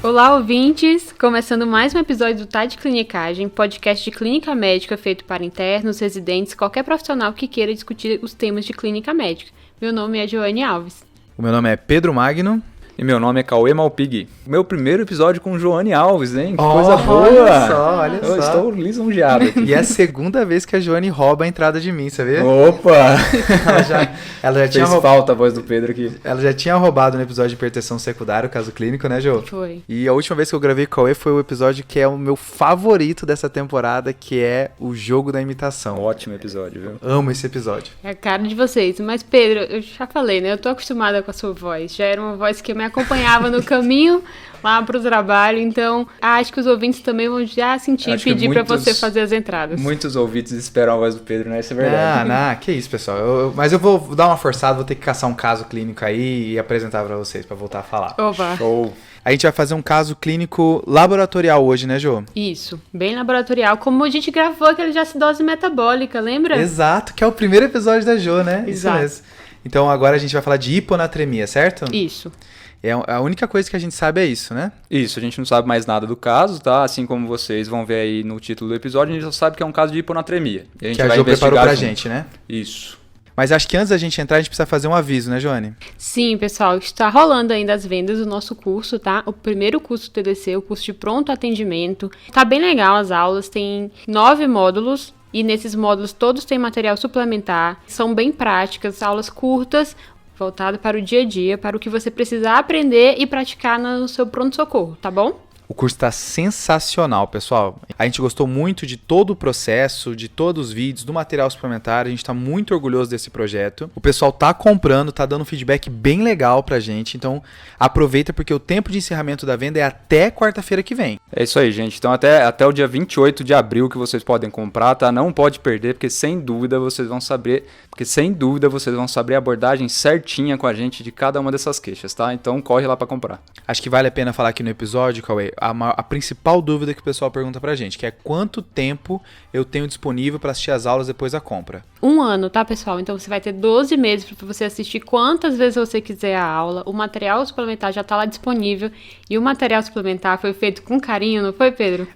Olá, ouvintes! Começando mais um episódio do Tá de Clinicagem, podcast de clínica médica feito para internos, residentes, qualquer profissional que queira discutir os temas de clínica médica. Meu nome é Joane Alves. O meu nome é Pedro Magno. E meu nome é Cauê Malpig. Meu primeiro episódio com Joane Alves, hein? Que coisa boa! Olha só. Eu estou lisonjeado aqui. E é a segunda vez que a Joane rouba a entrada de mim, sabia? Opa! Ela já Fez falta a voz do Pedro aqui. Ela já tinha roubado no episódio de hipertensão secundária, o caso clínico, né, Jo? Foi. E a última vez que eu gravei com o Cauê foi o episódio que é o meu favorito dessa temporada, que é o jogo da imitação. Ótimo episódio, viu? Amo esse episódio. É a cara de vocês. Mas, Pedro, eu já falei, né? Eu tô acostumada com a sua voz. Já era uma voz que me acompanhava no caminho lá pro trabalho. Então, acho que os ouvintes também vão já sentir e pedir pra você fazer as entradas. Muitos ouvintes esperam a voz do Pedro, né? Isso é verdade. Que isso, pessoal. Mas eu vou dar uma forçada, vou ter que caçar um caso clínico aí e apresentar pra vocês, pra voltar a falar. Opa! Show! A gente vai fazer um caso clínico laboratorial hoje, né, Jô? Isso, bem laboratorial, como a gente gravou aquele de acidose metabólica, lembra? Exato, que é o primeiro episódio da Jô, né? Exato. Isso mesmo. Então agora a gente vai falar de hiponatremia, certo? Isso. A única coisa que a gente sabe é isso, né? Isso, a gente não sabe mais nada do caso, tá? Assim como vocês vão ver aí no título do episódio, a gente só sabe que é um caso de hiponatremia. E a gente Que a vai Jô investigar preparou pra junto. gente, né? Isso. Mas acho que antes da gente entrar, a gente precisa fazer um aviso, né, Joane? Sim, pessoal, está rolando ainda as vendas do nosso curso, tá? O primeiro curso TDC, o curso de pronto atendimento. Tá bem legal as aulas, tem 9 módulos. E nesses módulos todos têm material suplementar, são bem práticas, aulas curtas, voltadas para o dia a dia, para o que você precisar aprender e praticar no seu pronto-socorro, tá bom? O curso está sensacional, pessoal. A gente gostou muito de todo o processo, de todos os vídeos, do material suplementar. A gente está muito orgulhoso desse projeto. O pessoal tá comprando, tá dando um feedback bem legal pra gente. Então, aproveita porque o tempo de encerramento da venda é até quarta-feira que vem. É isso aí, gente. Então, até o dia 28 de abril que vocês podem comprar, tá? Não pode perder, porque sem dúvida vocês vão saber a abordagem certinha com a gente de cada uma dessas queixas, tá? Então, corre lá para comprar. Acho que vale a pena falar aqui no episódio, Cauê, a principal dúvida que o pessoal pergunta pra gente, que é quanto tempo eu tenho disponível para assistir as aulas depois da compra. 1 ano, tá, pessoal? Então você vai ter 12 meses para você assistir quantas vezes você quiser a aula. O material suplementar já tá lá disponível. E o material suplementar foi feito com carinho, não foi, Pedro?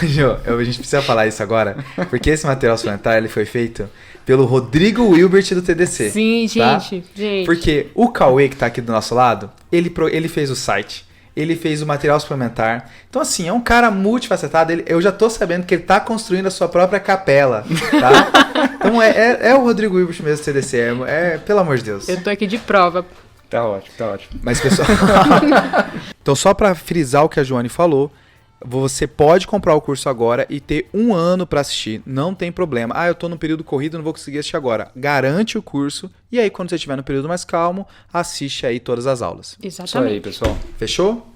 Jô, a gente precisa falar isso agora, porque esse material suplementar ele foi feito pelo Rodrigo Wilbert do TDC. Sim, tá? gente. Porque o Cauê, que tá aqui do nosso lado, ele fez o site. Ele fez o material suplementar. Então, assim, é um cara multifacetado. Eu já tô sabendo que ele tá construindo a sua própria capela, tá? Então, é o Rodrigo Wilbert mesmo do TDC. Pelo amor de Deus. Eu tô aqui de prova. Tá ótimo. Mas, pessoal... Então, só pra frisar o que a Joane falou, você pode comprar o curso agora e ter 1 ano para assistir. Não tem problema. Eu tô no período corrido, não vou conseguir assistir agora. Garante o curso e aí, quando você estiver no período mais calmo, assiste aí todas as aulas. Exatamente. Isso aí, pessoal. Fechou?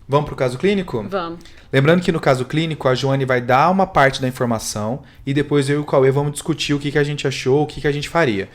Vamos pro caso clínico? Vamos. Lembrando que no caso clínico, a Joane vai dar uma parte da informação e depois eu e o Cauê vamos discutir o que a gente achou, o que a gente faria.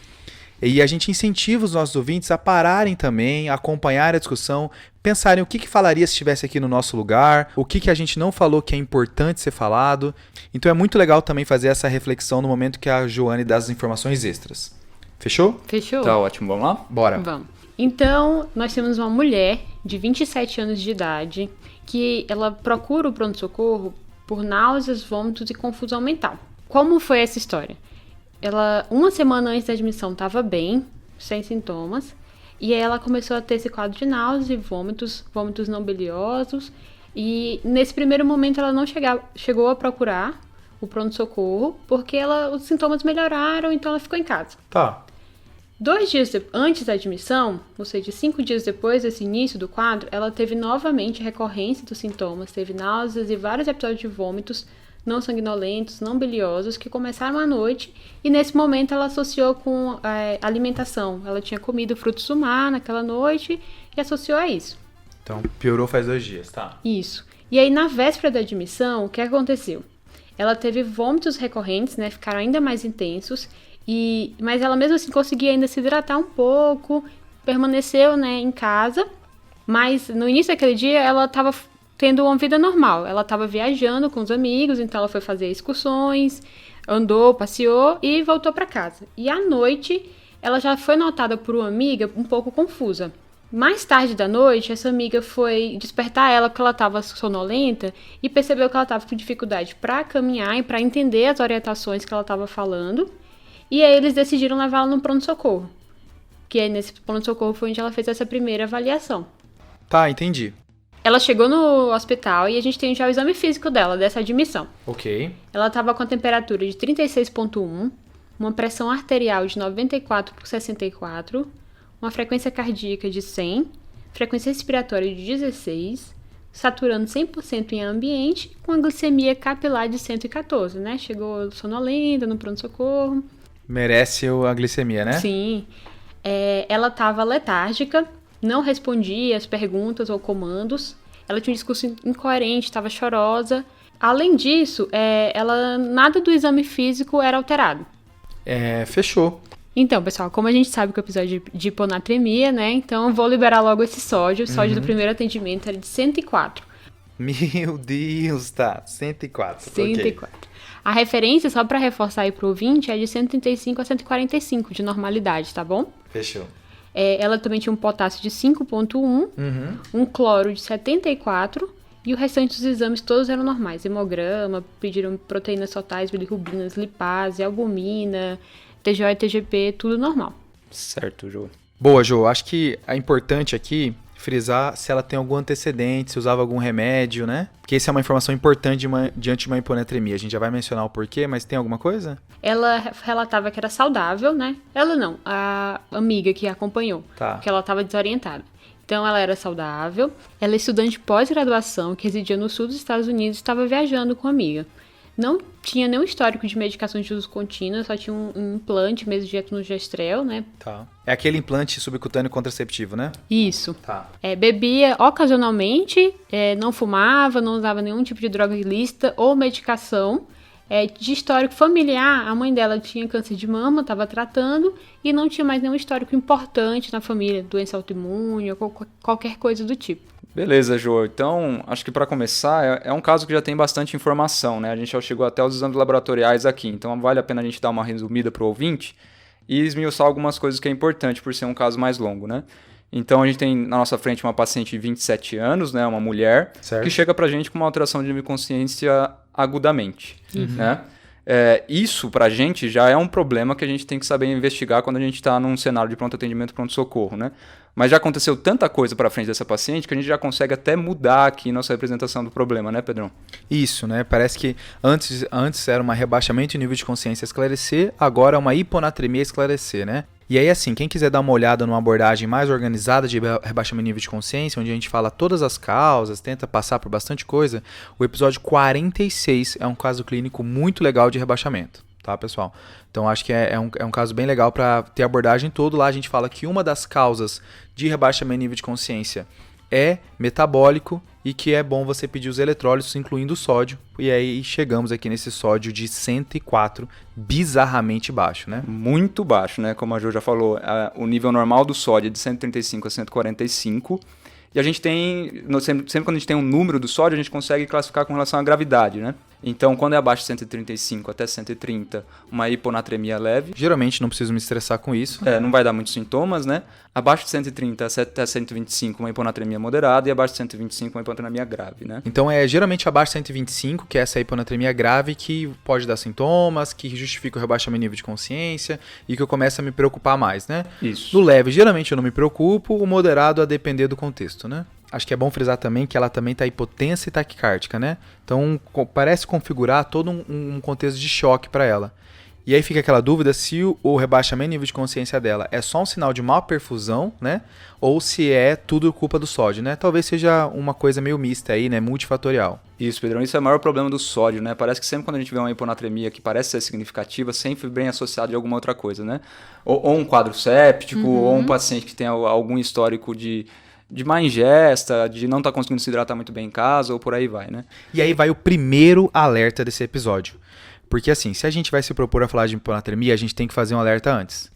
E a gente incentiva os nossos ouvintes a pararem também, a acompanhar a discussão, pensarem o que falaria se estivesse aqui no nosso lugar, o que a gente não falou que é importante ser falado. Então é muito legal também fazer essa reflexão no momento que a Joane dá as informações extras. Fechou? Fechou? Tá ótimo, vamos lá? Bora. Vamos. Então, nós temos uma mulher de 27 anos de idade que ela procura o pronto-socorro por náuseas, vômitos e confusão mental. Como foi essa história? Ela, 1 semana antes da admissão, estava bem, sem sintomas, e aí ela começou a ter esse quadro de náuseas e vômitos não biliosos, e nesse primeiro momento ela não chegou a procurar o pronto-socorro, porque os sintomas melhoraram, então ela ficou em casa. Tá. 2 dias antes da admissão, ou seja, 5 dias depois desse início do quadro, ela teve novamente recorrência dos sintomas, teve náuseas e vários episódios de vômitos não sanguinolentos, não biliosos, que começaram à noite, e nesse momento ela associou com alimentação. Ela tinha comido frutos do mar naquela noite e associou a isso. Então, piorou faz 2 dias, tá? Isso. E aí, na véspera da admissão, o que aconteceu? Ela teve vômitos recorrentes, né? Ficaram ainda mais intensos, mas ela mesmo assim conseguia ainda se hidratar um pouco, permaneceu, né, em casa, mas no início daquele dia ela estava tendo uma vida normal. Ela estava viajando com os amigos, então ela foi fazer excursões, andou, passeou e voltou para casa. E à noite, ela já foi notada por uma amiga um pouco confusa. Mais tarde da noite, essa amiga foi despertar ela porque ela estava sonolenta e percebeu que ela estava com dificuldade para caminhar e para entender as orientações que ela estava falando. E aí eles decidiram levar ela no pronto-socorro. Que aí nesse pronto-socorro foi onde ela fez essa primeira avaliação. Tá, entendi. Ela chegou no hospital e a gente tem já o exame físico dela, dessa admissão. Ok. Ela estava com a temperatura de 36,1, uma pressão arterial de 94/64, uma frequência cardíaca de 100, frequência respiratória de 16, saturando 100% em ambiente, com a glicemia capilar de 114, né? Chegou sonolenta no pronto-socorro. Merece a glicemia, né? Sim. Ela estava letárgica, não respondia às perguntas ou comandos. Ela tinha um discurso incoerente, estava chorosa. Além disso, nada do exame físico era alterado. Fechou. Então, pessoal, como a gente sabe que o episódio de hiponatremia, né? Então, eu vou liberar logo esse sódio. O sódio do primeiro atendimento era de 104. Meu Deus, tá. 104. 104. Okay. A referência, só para reforçar aí pro ouvinte, é de 135 a 145 de normalidade, tá bom? Fechou. Ela também tinha um potássio de 5,1, um cloro de 74 e o restante dos exames todos eram normais. Hemograma, pediram proteínas totais, bilirrubinas, lipase, albumina, TGO e TGP, tudo normal. Certo, Jô. Boa, Jô. Acho que é importante aqui frisar se ela tem algum antecedente, se usava algum remédio, né? Porque isso é uma informação importante diante de uma hiponatremia. A gente já vai mencionar o porquê, mas tem alguma coisa? Ela relatava que era saudável, né? Ela não, a amiga que a acompanhou, Tá. que ela estava desorientada. Então, ela era saudável, ela é estudante de pós-graduação que residia no sul dos Estados Unidos e estava viajando com a amiga. Não tinha nenhum histórico de medicações de uso contínuo, só tinha um implante mesmo de etnogestrel, né? Tá. É aquele implante subcutâneo contraceptivo, né? Isso. Tá. Bebia ocasionalmente, não fumava, não usava nenhum tipo de droga ilícita ou medicação. De histórico familiar, a mãe dela tinha câncer de mama, estava tratando e não tinha mais nenhum histórico importante na família, doença autoimune ou qualquer coisa do tipo. Beleza, Jô. Então, acho que para começar, é um caso que já tem bastante informação, né? A gente já chegou até os exames laboratoriais aqui, então vale a pena a gente dar uma resumida para o ouvinte e esmiuçar algumas coisas que é importante por ser um caso mais longo, né? Então, a gente tem na nossa frente uma paciente de 27 anos, né? Uma mulher, certo, que chega pra gente com uma alteração de nível de consciência agudamente, né? Isso pra gente já é um problema que a gente tem que saber investigar quando a gente está num cenário de pronto atendimento, pronto-socorro, né? Mas já aconteceu tanta coisa para frente dessa paciente que a gente já consegue até mudar aqui nossa representação do problema, né, Pedrão? Isso, né? Parece que antes era um rebaixamento de nível de consciência esclarecer, agora é uma hiponatremia esclarecer, né? E aí, assim, quem quiser dar uma olhada numa abordagem mais organizada de rebaixamento de nível de consciência, onde a gente fala todas as causas, tenta passar por bastante coisa, o episódio 46 é um caso clínico muito legal de rebaixamento. Tá, pessoal? Então, acho que é um caso bem legal para ter abordagem todo. Lá a gente fala que uma das causas de rebaixamento de nível de consciência é metabólico e que é bom você pedir os eletrólitos, incluindo o sódio. E aí chegamos aqui nesse sódio de 104, bizarramente baixo, né? Muito baixo, né? Como a Jo já falou, o nível normal do sódio é de 135 a 145. E a gente tem, sempre quando a gente tem um número do sódio, a gente consegue classificar com relação à gravidade, né? Então, quando é abaixo de 135 até 130, uma hiponatremia leve. Geralmente não preciso me estressar com isso. Não vai dar muitos sintomas, né? Abaixo de 130 até 125, uma hiponatremia moderada, e abaixo de 125, uma hiponatremia grave, né? Então, geralmente abaixo de 125, que é essa hiponatremia grave, que pode dar sintomas, que justifica o rebaixamento de nível de consciência e que eu começo a me preocupar mais, né? Isso. No leve, geralmente eu não me preocupo, o moderado a depender do contexto, né? Acho que é bom frisar também que ela também está hipotensa e taquicárdica, né? Então, parece configurar todo um contexto de choque para ela. E aí fica aquela dúvida se o rebaixamento de nível de consciência dela é só um sinal de má perfusão, né? Ou se é tudo culpa do sódio, né? Talvez seja uma coisa meio mista aí, né? Multifatorial. Isso, Pedrão. Isso é o maior problema do sódio, né? Parece que sempre quando a gente vê uma hiponatremia que parece ser significativa, sempre bem associado de alguma outra coisa, né? Ou um quadro séptico, ou um paciente que tem algum histórico de má ingesta, de não estar conseguindo se hidratar muito bem em casa, ou por aí vai, né? E aí vai o primeiro alerta desse episódio. Porque assim, se a gente vai se propor a falar de hiponatremia, a gente tem que fazer um alerta antes.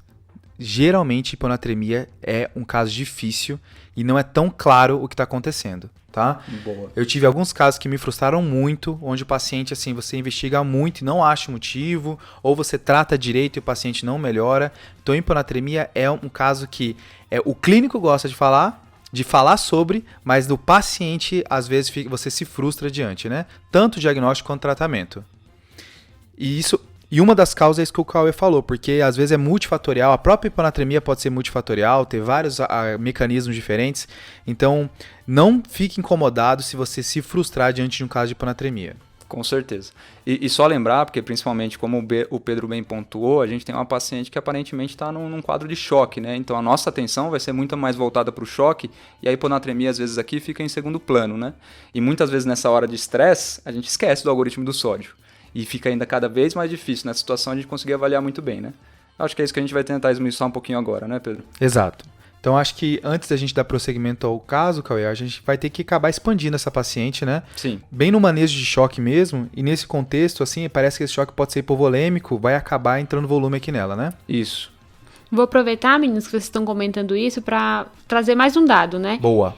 Geralmente, hiponatremia é um caso difícil e não é tão claro o que está acontecendo, tá? Boa. Eu tive alguns casos que me frustraram muito, onde o paciente, assim, você investiga muito e não acha motivo, ou você trata direito e o paciente não melhora. Então, hiponatremia é um caso que o clínico gosta de falar, de falar sobre, mas do paciente, às vezes, você se frustra diante, né? Tanto diagnóstico quanto tratamento. E uma das causas é isso que o Cauê falou, porque às vezes é multifatorial, a própria hiponatremia pode ser multifatorial, ter vários mecanismos diferentes, então não fique incomodado se você se frustrar diante de um caso de hiponatremia. Com certeza. E só lembrar, porque principalmente como o Pedro bem pontuou, a gente tem uma paciente que aparentemente está num quadro de choque, né? Então a nossa atenção vai ser muito mais voltada para o choque e a hiponatremia às vezes aqui fica em segundo plano, né? E muitas vezes nessa hora de estresse, a gente esquece do algoritmo do sódio. E fica ainda cada vez mais difícil nessa situação a gente conseguir avaliar muito bem, né? Acho que é isso que a gente vai tentar esmiuçar um pouquinho agora, né, Pedro? Exato. Então, acho que antes da gente dar prosseguimento ao caso, Cauê, a gente vai ter que acabar expandindo essa paciente, né? Sim. Bem no manejo de choque mesmo, e nesse contexto, assim, parece que esse choque pode ser hipovolêmico, vai acabar entrando volume aqui nela, né? Isso. Vou aproveitar, meninos, que vocês estão comentando isso para trazer mais um dado, né? Boa.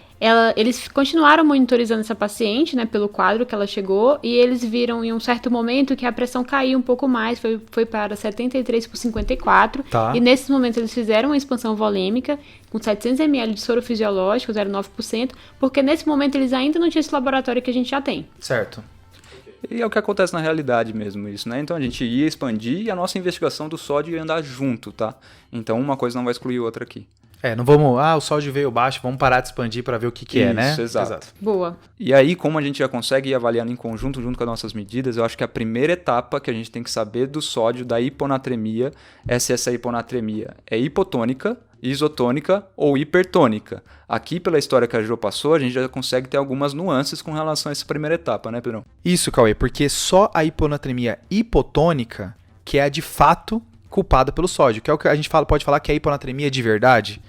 Eles continuaram monitorizando essa paciente, né, pelo quadro que ela chegou, e eles viram em um certo momento que a pressão caiu um pouco mais, foi para 73/54, Tá. E nesse momento eles fizeram uma expansão volêmica com 700 ml de soro fisiológico, 0,9%, porque nesse momento eles ainda não tinham esse laboratório que a gente já tem. Certo. E é o que acontece na realidade mesmo isso, né? Então a gente ia expandir e a nossa investigação do sódio ia andar junto, tá? Então uma coisa não vai excluir outra aqui. Não vamos, o sódio veio baixo, vamos parar de expandir para ver o que é, né? Isso, exato. Boa. E aí, como a gente já consegue ir avaliando em conjunto, junto com as nossas medidas, eu acho que a primeira etapa que a gente tem que saber do sódio, da hiponatremia, é se essa hiponatremia é hipotônica, isotônica ou hipertônica. Aqui, pela história que a Jo passou, a gente já consegue ter algumas nuances com relação a essa primeira etapa, né, Pedrão? Isso, Cauê, porque só a hiponatremia hipotônica que é de fato culpada pelo sódio, que é o que a gente pode falar que é a hiponatremia de verdade.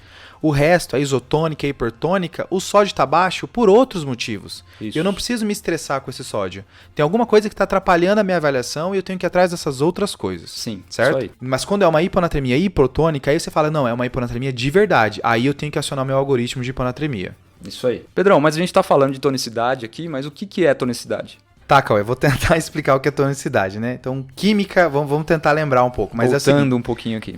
O resto, a isotônica e a hipertônica, o sódio está baixo por outros motivos. Isso. Eu não preciso me estressar com esse sódio. Tem alguma coisa que está atrapalhando a minha avaliação e eu tenho que ir atrás dessas outras coisas. Sim, certo? isso aí. Mas quando é uma hiponatremia hipotônica, aí você fala, não, é uma hiponatremia de verdade. Aí eu tenho que acionar meu algoritmo de hiponatremia. Isso aí. Pedrão, mas a gente está falando de tonicidade aqui, mas o que é tonicidade? Tá, Cauê, vou tentar explicar o que é tonicidade, né? Então, química, vamos tentar lembrar um pouco. Mas voltando um pouquinho aqui.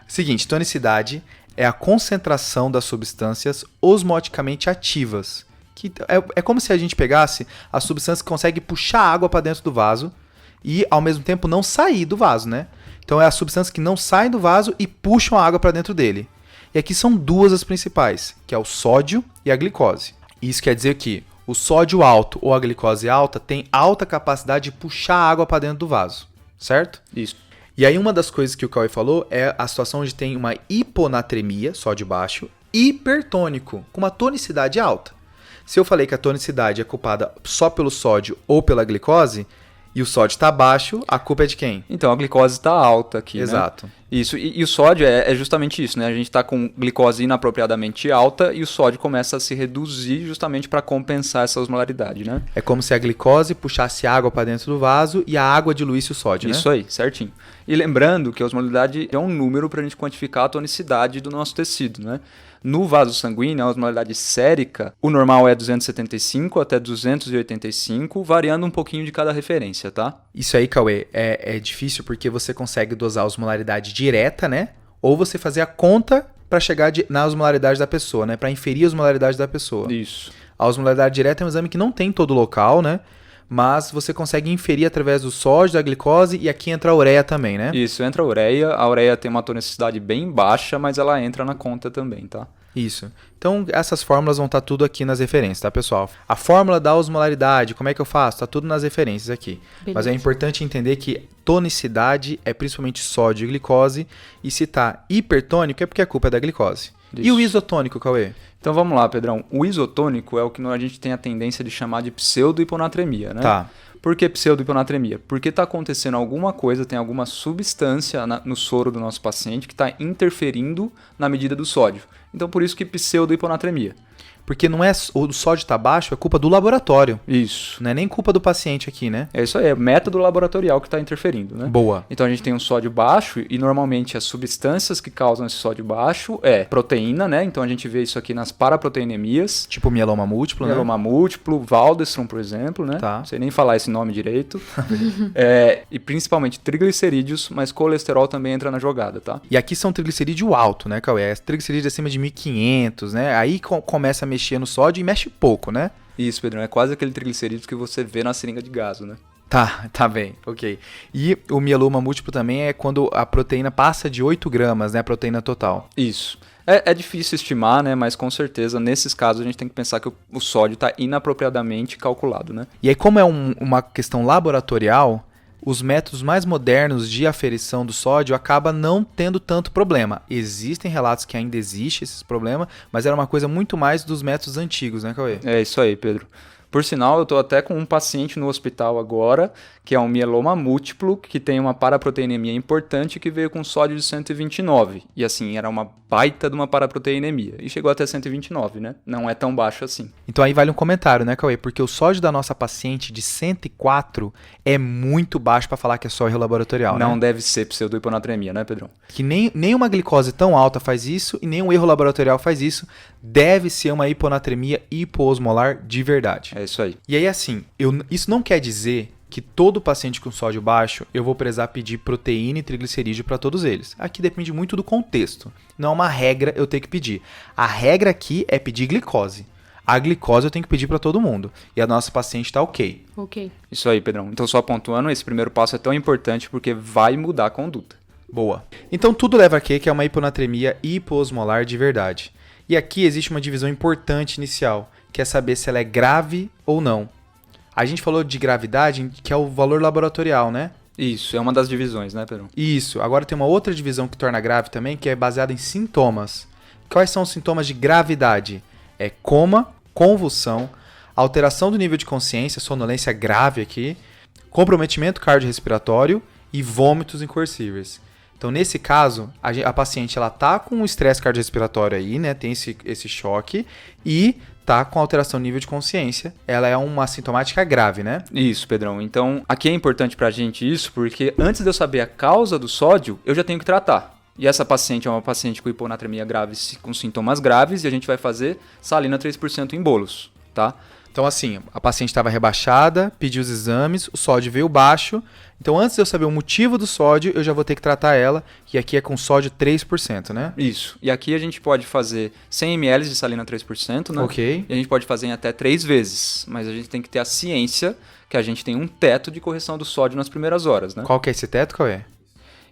Seguinte, tonicidade é a concentração das substâncias osmoticamente ativas. Que é como se a gente pegasse a substância que consegue puxar água para dentro do vaso e, ao mesmo tempo, não sair do vaso, né? Então, é a substância que não sai do vaso e puxam a água para dentro dele. E aqui são duas as principais, que é o sódio e a glicose. Isso quer dizer que o sódio alto ou a glicose alta tem alta capacidade de puxar a água para dentro do vaso, certo? Isso. E aí uma das coisas que o Cauê falou é a situação onde tem uma hiponatremia, sódio baixo, hipertônico, com uma tonicidade alta. Se eu falei que a tonicidade é culpada só pelo sódio ou pela glicose, e o sódio está baixo, a culpa é de quem? Então a glicose está alta aqui, Exato. Né? Isso, e o sódio é justamente isso, né? A gente está com glicose inapropriadamente alta e o sódio começa a se reduzir justamente para compensar essa osmolaridade, né? É como se a glicose puxasse água para dentro do vaso e a água diluísse o sódio, né? Isso aí, certinho. E lembrando que a osmolaridade é um número para a gente quantificar a tonicidade do nosso tecido, né? No vaso sanguíneo, a osmolaridade sérica, o normal é 275 até 285, variando um pouquinho de cada referência, tá? Isso aí, Cauê, é difícil porque você consegue dosar a osmolaridade direta, né? Ou você fazer a conta para chegar na osmolaridade da pessoa, né? Para inferir a osmolaridade da pessoa. Isso. A osmolaridade direta é um exame que não tem todo local, né? Mas você consegue inferir através do sódio, da glicose e aqui entra a ureia também, né? Isso, entra a ureia. A ureia tem uma tonicidade bem baixa, mas ela entra na conta também, tá? Isso. Então, essas fórmulas vão estar tudo aqui nas referências, tá, pessoal? A fórmula da osmolaridade, como é que eu faço? Tá tudo nas referências aqui. Beleza. Mas é importante entender que tonicidade é principalmente sódio e glicose, e se tá hipertônico é porque a culpa é da glicose. Isso. E o isotônico, Cauê? Então vamos lá, Pedrão. O isotônico é o que a gente tem a tendência de chamar de pseudo-hiponatremia, né? Tá. Por que pseudo-hiponatremia? Porque está acontecendo alguma coisa, tem alguma substância no soro do nosso paciente que está interferindo na medida do sódio. Então por isso que pseudo-hiponatremia. Porque não é o sódio tá baixo, é culpa do laboratório. Isso. Não é nem culpa do paciente aqui, né? É isso aí, é método laboratorial que está interferindo, né? Boa. Então a gente tem um sódio baixo e normalmente as substâncias que causam esse sódio baixo é proteína, né? Então a gente vê isso aqui nas paraproteinemias. Tipo mieloma múltiplo, Mieloma múltiplo, Waldenstrom, por exemplo, né? Tá. Não sei nem falar esse nome direito. E principalmente triglicerídeos, mas colesterol também entra na jogada, tá? E aqui são triglicerídeo alto, né, Cauê? Triglicerídeo acima de 1.500, né? Aí começa a mexer no sódio e mexe pouco, né? Isso, Pedrão, é quase aquele triglicerídeo que você vê na seringa de gaso, né? Tá bem, ok. E o mieloma múltiplo também é quando a proteína passa de 8 gramas, né, a proteína total. Isso. É difícil estimar, né, mas com certeza, nesses casos, a gente tem que pensar que o sódio está inapropriadamente calculado, né? E aí, como é uma questão laboratorial, os métodos mais modernos de aferição do sódio acabam não tendo tanto problema. Existem relatos que ainda existe esse problema, mas era uma coisa muito mais dos métodos antigos, né, Cauê? É isso aí, Pedro. Por sinal, eu estou até com um paciente no hospital agora, que é um mieloma múltiplo, que tem uma paraproteinemia importante, que veio com sódio de 129. E assim, era uma baita de uma paraproteinemia. E chegou até 129, né? Não é tão baixo assim. Então aí vale um comentário, né, Cauê? Porque o sódio da nossa paciente de 104 é muito baixo para falar que é só erro laboratorial, Não né? deve ser pseudohiponatremia, né, Pedrão? Que nem uma glicose tão alta faz isso e nem um erro laboratorial faz isso. Deve ser uma hiponatremia hipoosmolar de verdade. É isso aí. E aí, assim, isso não quer dizer que todo paciente com sódio baixo eu vou precisar pedir proteína e triglicerídeo para todos eles. Aqui depende muito do contexto. Não é uma regra eu ter que pedir. A regra aqui é pedir glicose. A glicose eu tenho que pedir para todo mundo. E a nossa paciente está ok. Ok. Isso aí, Pedrão. Então, só pontuando, esse primeiro passo é tão importante porque vai mudar a conduta. Boa. Então tudo leva a quê? Que é uma hiponatremia hipoosmolar de verdade. E aqui existe uma divisão importante inicial, que é saber se ela é grave ou não. A gente falou de gravidade, que é o valor laboratorial, né? Isso, é uma das divisões, né, Pedrão? Isso. Agora tem uma outra divisão que torna grave também, que é baseada em sintomas. Quais são os sintomas de gravidade? É coma, convulsão, alteração do nível de consciência, sonolência grave aqui, comprometimento cardiorrespiratório e vômitos incoercíveis. Então, nesse caso, a paciente ela tá com um estresse cardiorrespiratório aí, né? Tem esse choque e tá com alteração do nível de consciência. Ela é uma sintomática grave, né? Isso, Pedrão. Então, aqui é importante pra gente isso, porque antes de eu saber a causa do sódio, eu já tenho que tratar. E essa paciente é uma paciente com hiponatremia grave, com sintomas graves, e a gente vai fazer salina 3% em bolos, tá? Então, assim, a paciente estava rebaixada, pediu os exames, o sódio veio baixo. Então, antes de eu saber o motivo do sódio, eu já vou ter que tratar ela. E aqui é com sódio 3%, né? Isso. E aqui a gente pode fazer 100 ml de salina 3%, né? Ok. E a gente pode fazer em até 3 vezes. Mas a gente tem que ter a ciência que a gente tem um teto de correção do sódio nas primeiras horas, né? Qual que é esse teto, qual é?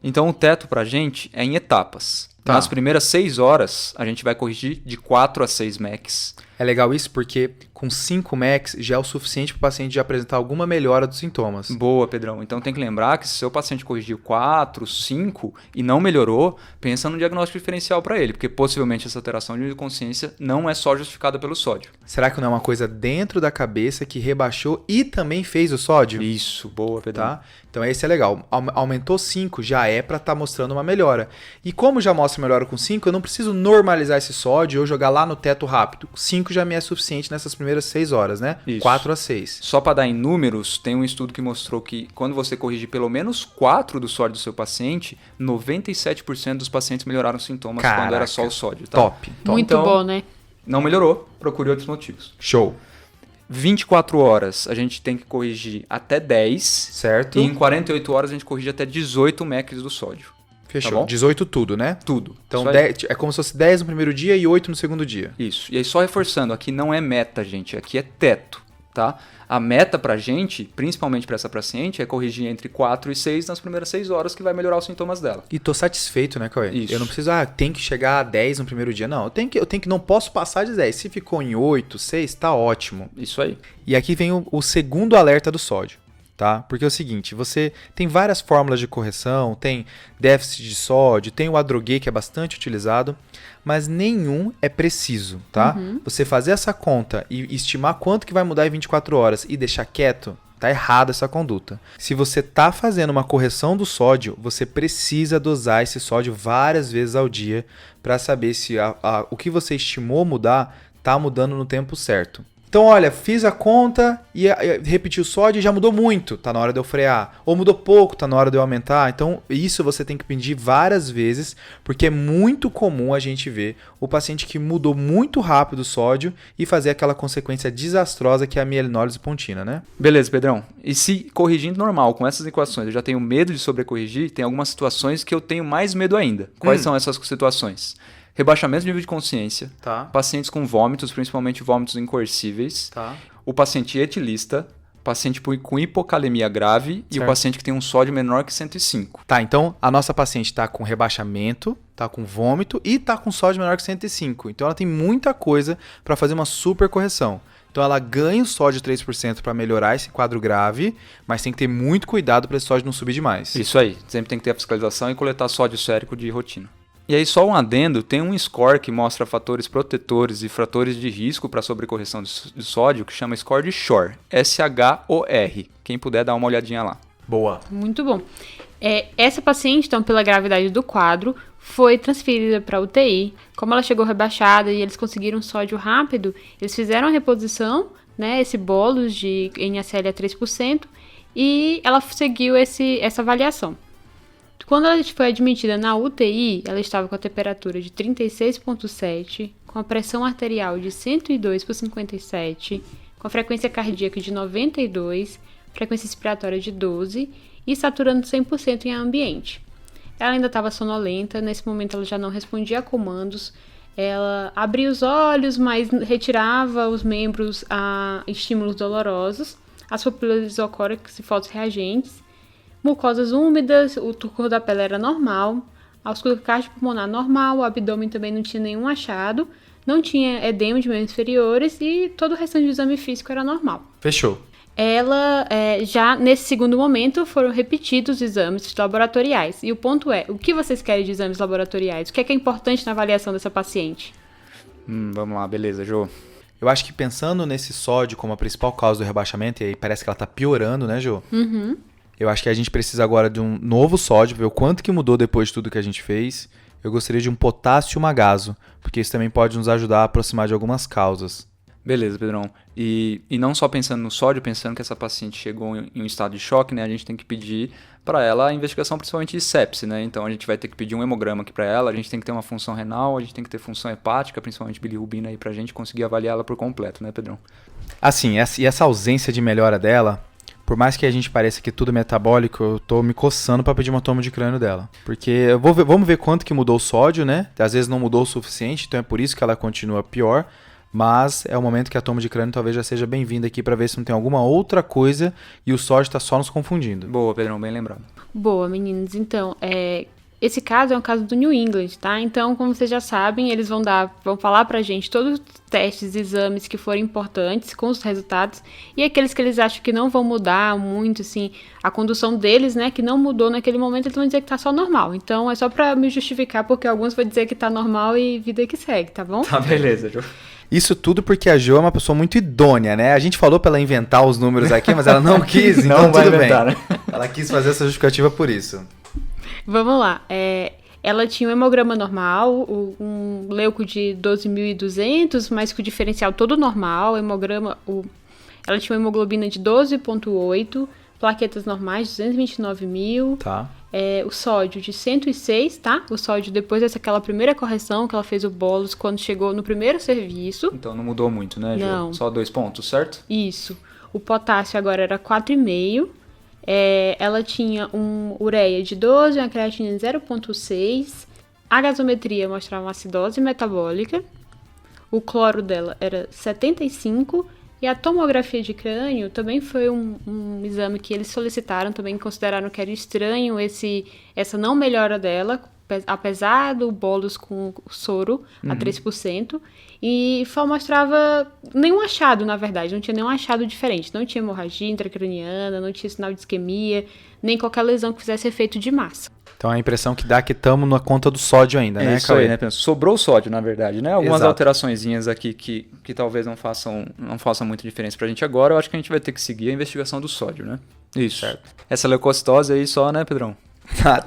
Então, o teto pra gente é em etapas. Tá. Nas primeiras 6 horas, a gente vai corrigir de 4 a 6 MECs. É legal isso porque com 5 MECs já é o suficiente para o paciente já apresentar alguma melhora dos sintomas. Boa, Pedrão. Então tem que lembrar que se seu paciente corrigiu 4, 5 e não melhorou, pensa no diagnóstico diferencial para ele, porque possivelmente essa alteração de consciência não é só justificada pelo sódio. Será que não é uma coisa dentro da cabeça que rebaixou e também fez o sódio? Isso, boa, Pedrão. Tá? Então esse é legal. Aumentou 5, já é para estar mostrando uma melhora. E como já mostra melhora com 5, eu não preciso normalizar esse sódio ou jogar lá no teto rápido. 5 já me é suficiente nessas primeiras 6 horas, né? Isso. 4 a 6. Só para dar em números, tem um estudo que mostrou que quando você corrige pelo menos 4 do sódio do seu paciente, 97% dos pacientes melhoraram os sintomas quando era só o sódio. Tá? Top. Muito Então, bom, né? Não melhorou, procure outros motivos. Show. 24 horas a gente tem que corrigir até 10. Certo. E em 48 horas a gente corrige até 18 MECs do sódio. Fechou. Tá bom? 18 tudo, né? Tudo. Então Isso aí. 10, é como se fosse 10 no primeiro dia e 8 no segundo dia. Isso. E aí só reforçando, aqui não é meta, gente. Aqui é teto, tá? A meta pra gente, principalmente pra essa paciente, é corrigir entre 4 e 6 nas primeiras 6 horas que vai melhorar os sintomas dela. E tô satisfeito, né, Cauê? Isso. Eu não preciso, tem que chegar a 10 no primeiro dia. Não, eu tenho que não posso passar de 10. Se ficou em 8, 6, tá ótimo. Isso aí. E aqui vem o segundo alerta do sódio, tá? Porque é o seguinte, você tem várias fórmulas de correção, tem déficit de sódio, tem o Adrogué, que é bastante utilizado, mas nenhum é preciso, tá? Você fazer essa conta e estimar quanto que vai mudar em 24 horas e deixar quieto, tá errado essa conduta. Se você tá fazendo uma correção do sódio, você precisa dosar esse sódio várias vezes ao dia para saber se o que você estimou mudar tá mudando no tempo certo. Então, olha, fiz a conta e repeti o sódio e já mudou muito, tá na hora de eu frear. Ou mudou pouco, tá na hora de eu aumentar. Então, isso você tem que pedir várias vezes, porque é muito comum a gente ver o paciente que mudou muito rápido o sódio e fazer aquela consequência desastrosa que é a mielinólise pontina, né? Beleza, Pedrão. E se corrigindo normal, com essas equações, eu já tenho medo de sobrecorrigir, tem algumas situações que eu tenho mais medo ainda. Quais são essas situações? Rebaixamento de nível de consciência, Tá. pacientes com vômitos, principalmente vômitos incoercíveis, Tá. o paciente etilista, paciente com hipocalemia grave e Certo. o paciente que tem um sódio menor que 105. Tá, então a nossa paciente tá com rebaixamento, tá com vômito e tá com sódio menor que 105. Então ela tem muita coisa para fazer uma super correção. Então ela ganha o sódio 3% para melhorar esse quadro grave, mas tem que ter muito cuidado para esse sódio não subir demais. Isso aí, sempre tem que ter a fiscalização e coletar sódio sérico de rotina. E aí, só um adendo, tem um score que mostra fatores protetores e fatores de risco para sobrecorreção de sódio, que chama score de SHOR, S-H-O-R. Quem puder dar uma olhadinha lá. Boa. Muito bom. Essa paciente, então, pela gravidade do quadro, foi transferida para UTI. Como ela chegou rebaixada e eles conseguiram sódio rápido, eles fizeram a reposição, né, esse bolus de NaCl a 3%, e ela seguiu essa avaliação. Quando ela foi admitida na UTI, ela estava com a temperatura de 36,7, com a pressão arterial de 102/57, com a frequência cardíaca de 92, frequência respiratória de 12 e saturando 100% em ambiente. Ela ainda estava sonolenta, nesse momento ela já não respondia a comandos, ela abria os olhos, mas retirava os membros a estímulos dolorosos, as pupilas isocóricas e fotosreagentes, mucosas úmidas, o turcor da pele era normal, a ausculta cardiopulmonar normal, o abdômen também não tinha nenhum achado, não tinha edema de membros inferiores e todo o restante do exame físico era normal. Fechou. Ela, já nesse segundo momento, foram repetidos os exames laboratoriais. E o ponto é, o que vocês querem de exames laboratoriais? O que é importante na avaliação dessa paciente? Vamos lá, beleza, Jô. Eu acho que pensando nesse sódio como a principal causa do rebaixamento, e aí parece que ela tá piorando, né, Jô? Uhum. Eu acho que a gente precisa agora de um novo sódio, ver o quanto que mudou depois de tudo que a gente fez. Eu gostaria de um potássio magaso, porque isso também pode nos ajudar a aproximar de algumas causas. Beleza, Pedrão. E não só pensando no sódio, pensando que essa paciente chegou em um estado de choque, né? A gente tem que pedir para ela a investigação principalmente de sepse, né? Então a gente vai ter que pedir um hemograma aqui para ela, a gente tem que ter uma função renal, a gente tem que ter função hepática, principalmente bilirrubina aí pra gente conseguir avaliar ela por completo, né, Pedrão? Assim, essa ausência de melhora dela, por mais que a gente pareça que tudo é metabólico, eu tô me coçando para pedir uma toma de crânio dela. Porque vamos ver quanto que mudou o sódio, né? Às vezes não mudou o suficiente, então é por isso que ela continua pior. Mas é o momento que a toma de crânio talvez já seja bem-vinda aqui para ver se não tem alguma outra coisa e o sódio está só nos confundindo. Boa, Pedrão, bem lembrado. Boa, meninos. Então, esse caso é um caso do New England, tá? Então, como vocês já sabem, eles vão falar pra gente todos os testes e exames que forem importantes com os resultados e aqueles que eles acham que não vão mudar muito, assim, a condução deles, né, que não mudou naquele momento, eles vão dizer que tá só normal. Então, é só pra me justificar, porque alguns vão dizer que tá normal e vida que segue, tá bom? Tá, beleza, Jô. Isso tudo porque a Jo é uma pessoa muito idônea, né? A gente falou pra ela inventar os números aqui, mas ela não quis, então Não vai tudo inventar, bem. né? Ela quis fazer essa justificativa por isso. Vamos lá. Ela tinha um hemograma normal, um leuco de 12.200, mas com o diferencial todo normal. Ela tinha uma hemoglobina de 12,8, plaquetas normais de 229.000. Tá. O sódio de 106, tá? O sódio depois daquela primeira correção que ela fez o bolus quando chegou no primeiro serviço. Então não mudou muito, né, Jô? Não. Só 2 pontos, certo? Isso. O potássio agora era 4,5. Ela tinha um ureia de 12, uma creatina de 0,6. A gasometria mostrava uma acidose metabólica. O cloro dela era 75. E a tomografia de crânio também foi um exame que eles solicitaram, também consideraram que era estranho essa não melhora dela, apesar do bolus com soro a 3%, e só mostrava nenhum achado, na verdade, não tinha nenhum achado diferente, não tinha hemorragia intracraniana, não tinha sinal de isquemia, nem qualquer lesão que fizesse efeito de massa. Então a impressão que dá é que estamos na conta do sódio ainda, né, Isso Cauê? aí, né? Penso. Sobrou sódio, na verdade, né? Algumas Exato. alteraçõezinhas aqui que talvez não façam muita diferença pra gente agora. Eu acho que a gente vai ter que seguir a investigação do sódio, né? Isso. Certo. Essa leucocitose aí só, né, Pedrão?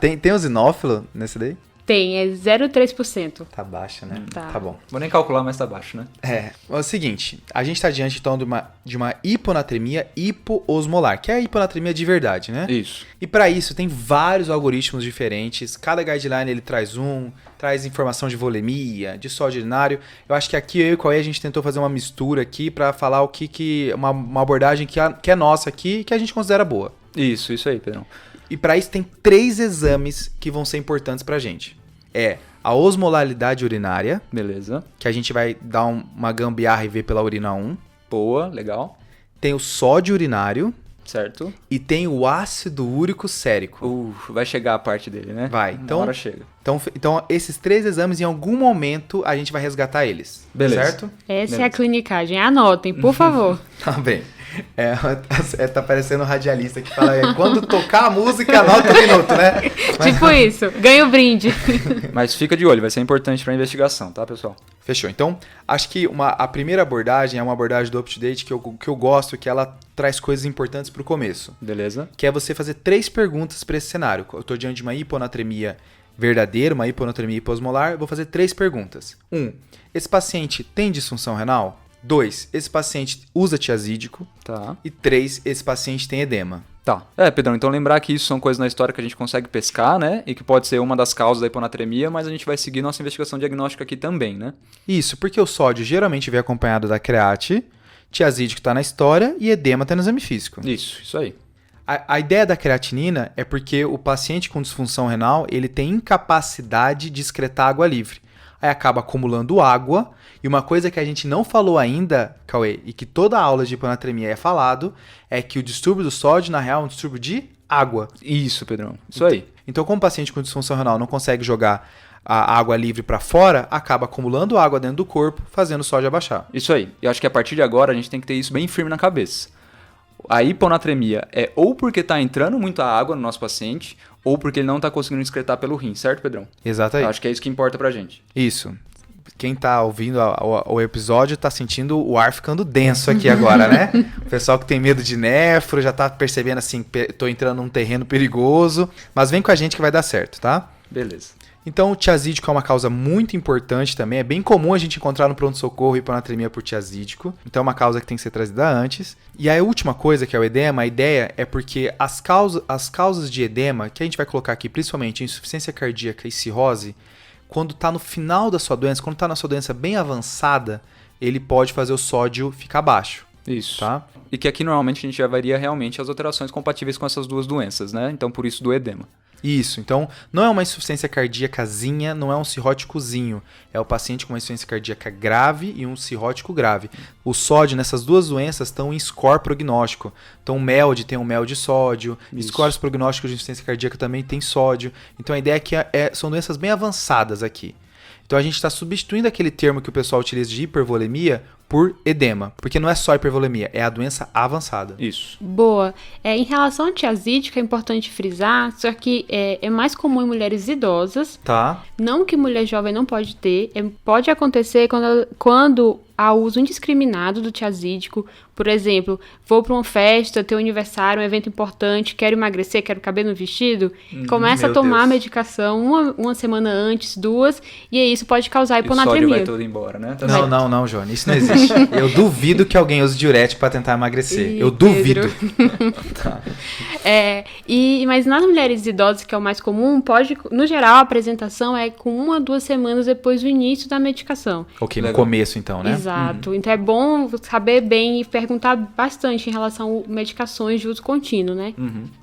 Tem eosinófilo nesse daí? Tem, é 0,3%. Tá baixa, né? Tá. Tá bom. Vou nem calcular, mas tá baixo, né? É o seguinte, a gente tá diante então de uma hiponatremia hipoosmolar, que é a hiponatremia de verdade, né? Isso. E para isso tem vários algoritmos diferentes, cada guideline ele traz informação de volemia, de sódio urinário. Eu acho que aqui eu e o Cauê a gente tentou fazer uma mistura aqui para falar o que uma abordagem que é nossa aqui, que a gente considera boa. Isso aí, Pedrão. E para isso tem 3 exames que vão ser importantes pra gente. É a osmolaridade urinária, Beleza. que a gente vai dar uma gambiarra e ver pela urina 1. Boa, legal. Tem o sódio urinário Certo. e tem o ácido úrico sérico. Vai chegar a parte dele, né? Vai, então- Uma hora chega. Então, esses 3 exames, em algum momento, a gente vai resgatar eles. Beleza. Certo? Essa é a clinicagem. Anotem, por favor. Tá bem. Tá parecendo um radialista que fala, quando tocar a música, anota o minuto, né? Tipo isso. Ganha o brinde. Mas fica de olho, vai ser importante pra investigação, tá, pessoal? Fechou. Então, acho que a primeira abordagem é uma abordagem do UpToDate que eu gosto, que ela traz coisas importantes pro começo. Beleza? Que é você fazer 3 perguntas para esse cenário. Eu tô diante de uma hiponatremia verdadeira, uma hiponatremia hiposmolar, eu vou fazer 3 perguntas. 1. Esse paciente tem disfunção renal? 2. Esse paciente usa tiazídico? Tá. E 3. Esse paciente tem edema. Tá. Pedrão, então lembrar que isso são coisas na história que a gente consegue pescar, né? E que pode ser uma das causas da hiponatremia, mas a gente vai seguir nossa investigação diagnóstica aqui também, né? Isso, porque o sódio geralmente vem acompanhado da create, tiazídico está na história e edema está no exame físico. Isso aí. A ideia da creatinina é porque o paciente com disfunção renal ele tem incapacidade de excretar água livre. Aí acaba acumulando água. E uma coisa que a gente não falou ainda, Cauê, e que toda aula de hiponatremia é falado, é que o distúrbio do sódio, na real, é um distúrbio de água. Isso, Pedrão. Isso aí. Então, como o paciente com disfunção renal não consegue jogar a água livre para fora, acaba acumulando água dentro do corpo, fazendo o sódio abaixar. Isso aí. Eu acho que a partir de agora a gente tem que ter isso bem firme na cabeça. A hiponatremia é ou porque está entrando muita água no nosso paciente, ou porque ele não está conseguindo excretar pelo rim, certo, Pedrão? Exatamente. Eu acho que é isso que importa pra gente. Isso. Quem tá ouvindo o episódio tá sentindo o ar ficando denso aqui agora, né? O pessoal que tem medo de nefro já tá percebendo assim, tô entrando num terreno perigoso, mas vem com a gente que vai dar certo, tá? Beleza. Então, o tiazídico é uma causa muito importante também. É bem comum a gente encontrar no pronto-socorro hiponatremia por tiazídico. Então, é uma causa que tem que ser trazida antes. E aí, a última coisa, que é o edema, a ideia é porque as causas de edema, que a gente vai colocar aqui principalmente insuficiência cardíaca e cirrose, quando está no final da sua doença, quando está na sua doença bem avançada, ele pode fazer o sódio ficar baixo. Isso. Tá? E que aqui normalmente a gente avaria realmente as alterações compatíveis com essas duas doenças, né? Então por isso do edema. Isso, então não é uma insuficiência cardíacazinha, não é um cirróticozinho. É o paciente com uma insuficiência cardíaca grave e um cirrótico grave. O sódio nessas duas doenças estão em score prognóstico. Então o MELD tem um MELD de sódio, scores prognósticos de insuficiência cardíaca também tem sódio. Então a ideia é que são doenças bem avançadas aqui. Então a gente está substituindo aquele termo que o pessoal utiliza de hipervolemia por edema, porque não é só hipervolemia, é a doença avançada. Isso. Boa. Em relação ao tiazídico, é importante frisar, só que é mais comum em mulheres idosas. Tá. Não que mulher jovem não pode ter, pode acontecer quando há uso indiscriminado do tiazídico. Por exemplo, vou para uma festa, ter um aniversário, um evento importante, quero emagrecer, quero caber no vestido, começa a tomar a medicação uma semana antes, 2, e aí isso pode causar hiponatremia. E o sódio vai todo embora, né? Não, Johnny, isso não existe. Eu duvido que alguém use diurético para tentar emagrecer. Eu duvido. Tá. Mas nas mulheres idosas, que é o mais comum, no geral, a apresentação é com 1 a 2 semanas depois do início da medicação. Ok, no começo então, né? Exato. Então é bom saber bem e perguntar bastante em relação a medicações de uso contínuo, né?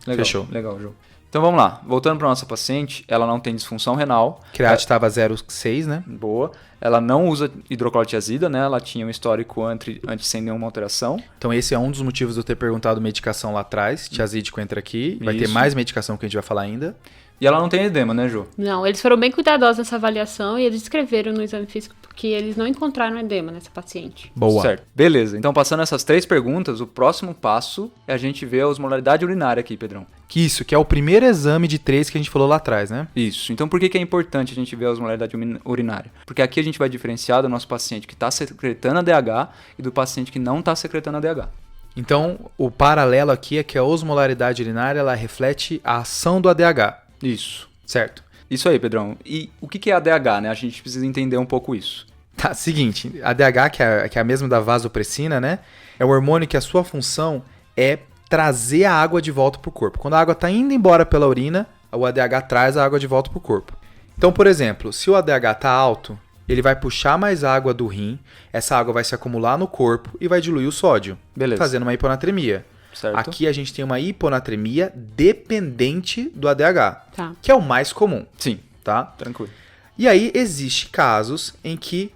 Legal. Fechou. Legal, João. Então vamos lá. Voltando para nossa paciente, ela não tem disfunção renal. Creat estava 0,6, né? Boa. Ela não usa hidroclorotiazida, né? Ela tinha um histórico antes sem nenhuma alteração. Então esse é um dos motivos de eu ter perguntado medicação lá atrás. Tiazídico entra aqui. Vai ter Isso. mais medicação que a gente vai falar ainda. E ela não tem edema, né, Ju? Não, eles foram bem cuidadosos nessa avaliação e eles escreveram no exame físico que eles não encontraram edema nessa paciente. Boa. Certo. Beleza. Então, passando essas 3 perguntas, o próximo passo é a gente ver a osmolaridade urinária aqui, Pedrão. Que é o primeiro exame de 3 que a gente falou lá atrás, né? Isso. Então, por que é importante a gente ver a osmolaridade urinária? Porque aqui a gente vai diferenciar do nosso paciente que está secretando ADH e do paciente que não está secretando ADH. Então, o paralelo aqui é que a osmolaridade urinária ela reflete a ação do ADH. Isso. Certo. Isso aí, Pedrão. E o que é ADH, né? A gente precisa entender um pouco isso. Tá, seguinte, a ADH, que é a mesma da vasopressina, né? É um hormônio que a sua função é trazer a água de volta pro corpo. Quando a água tá indo embora pela urina, o ADH traz a água de volta pro corpo. Então, por exemplo, se o ADH tá alto, ele vai puxar mais água do rim, essa água vai se acumular no corpo e vai diluir o sódio, Beleza. fazendo uma hiponatremia. Certo. Aqui a gente tem uma hiponatremia dependente do ADH, Tá. que é o mais comum, Sim, tá? tranquilo. E aí existe casos em que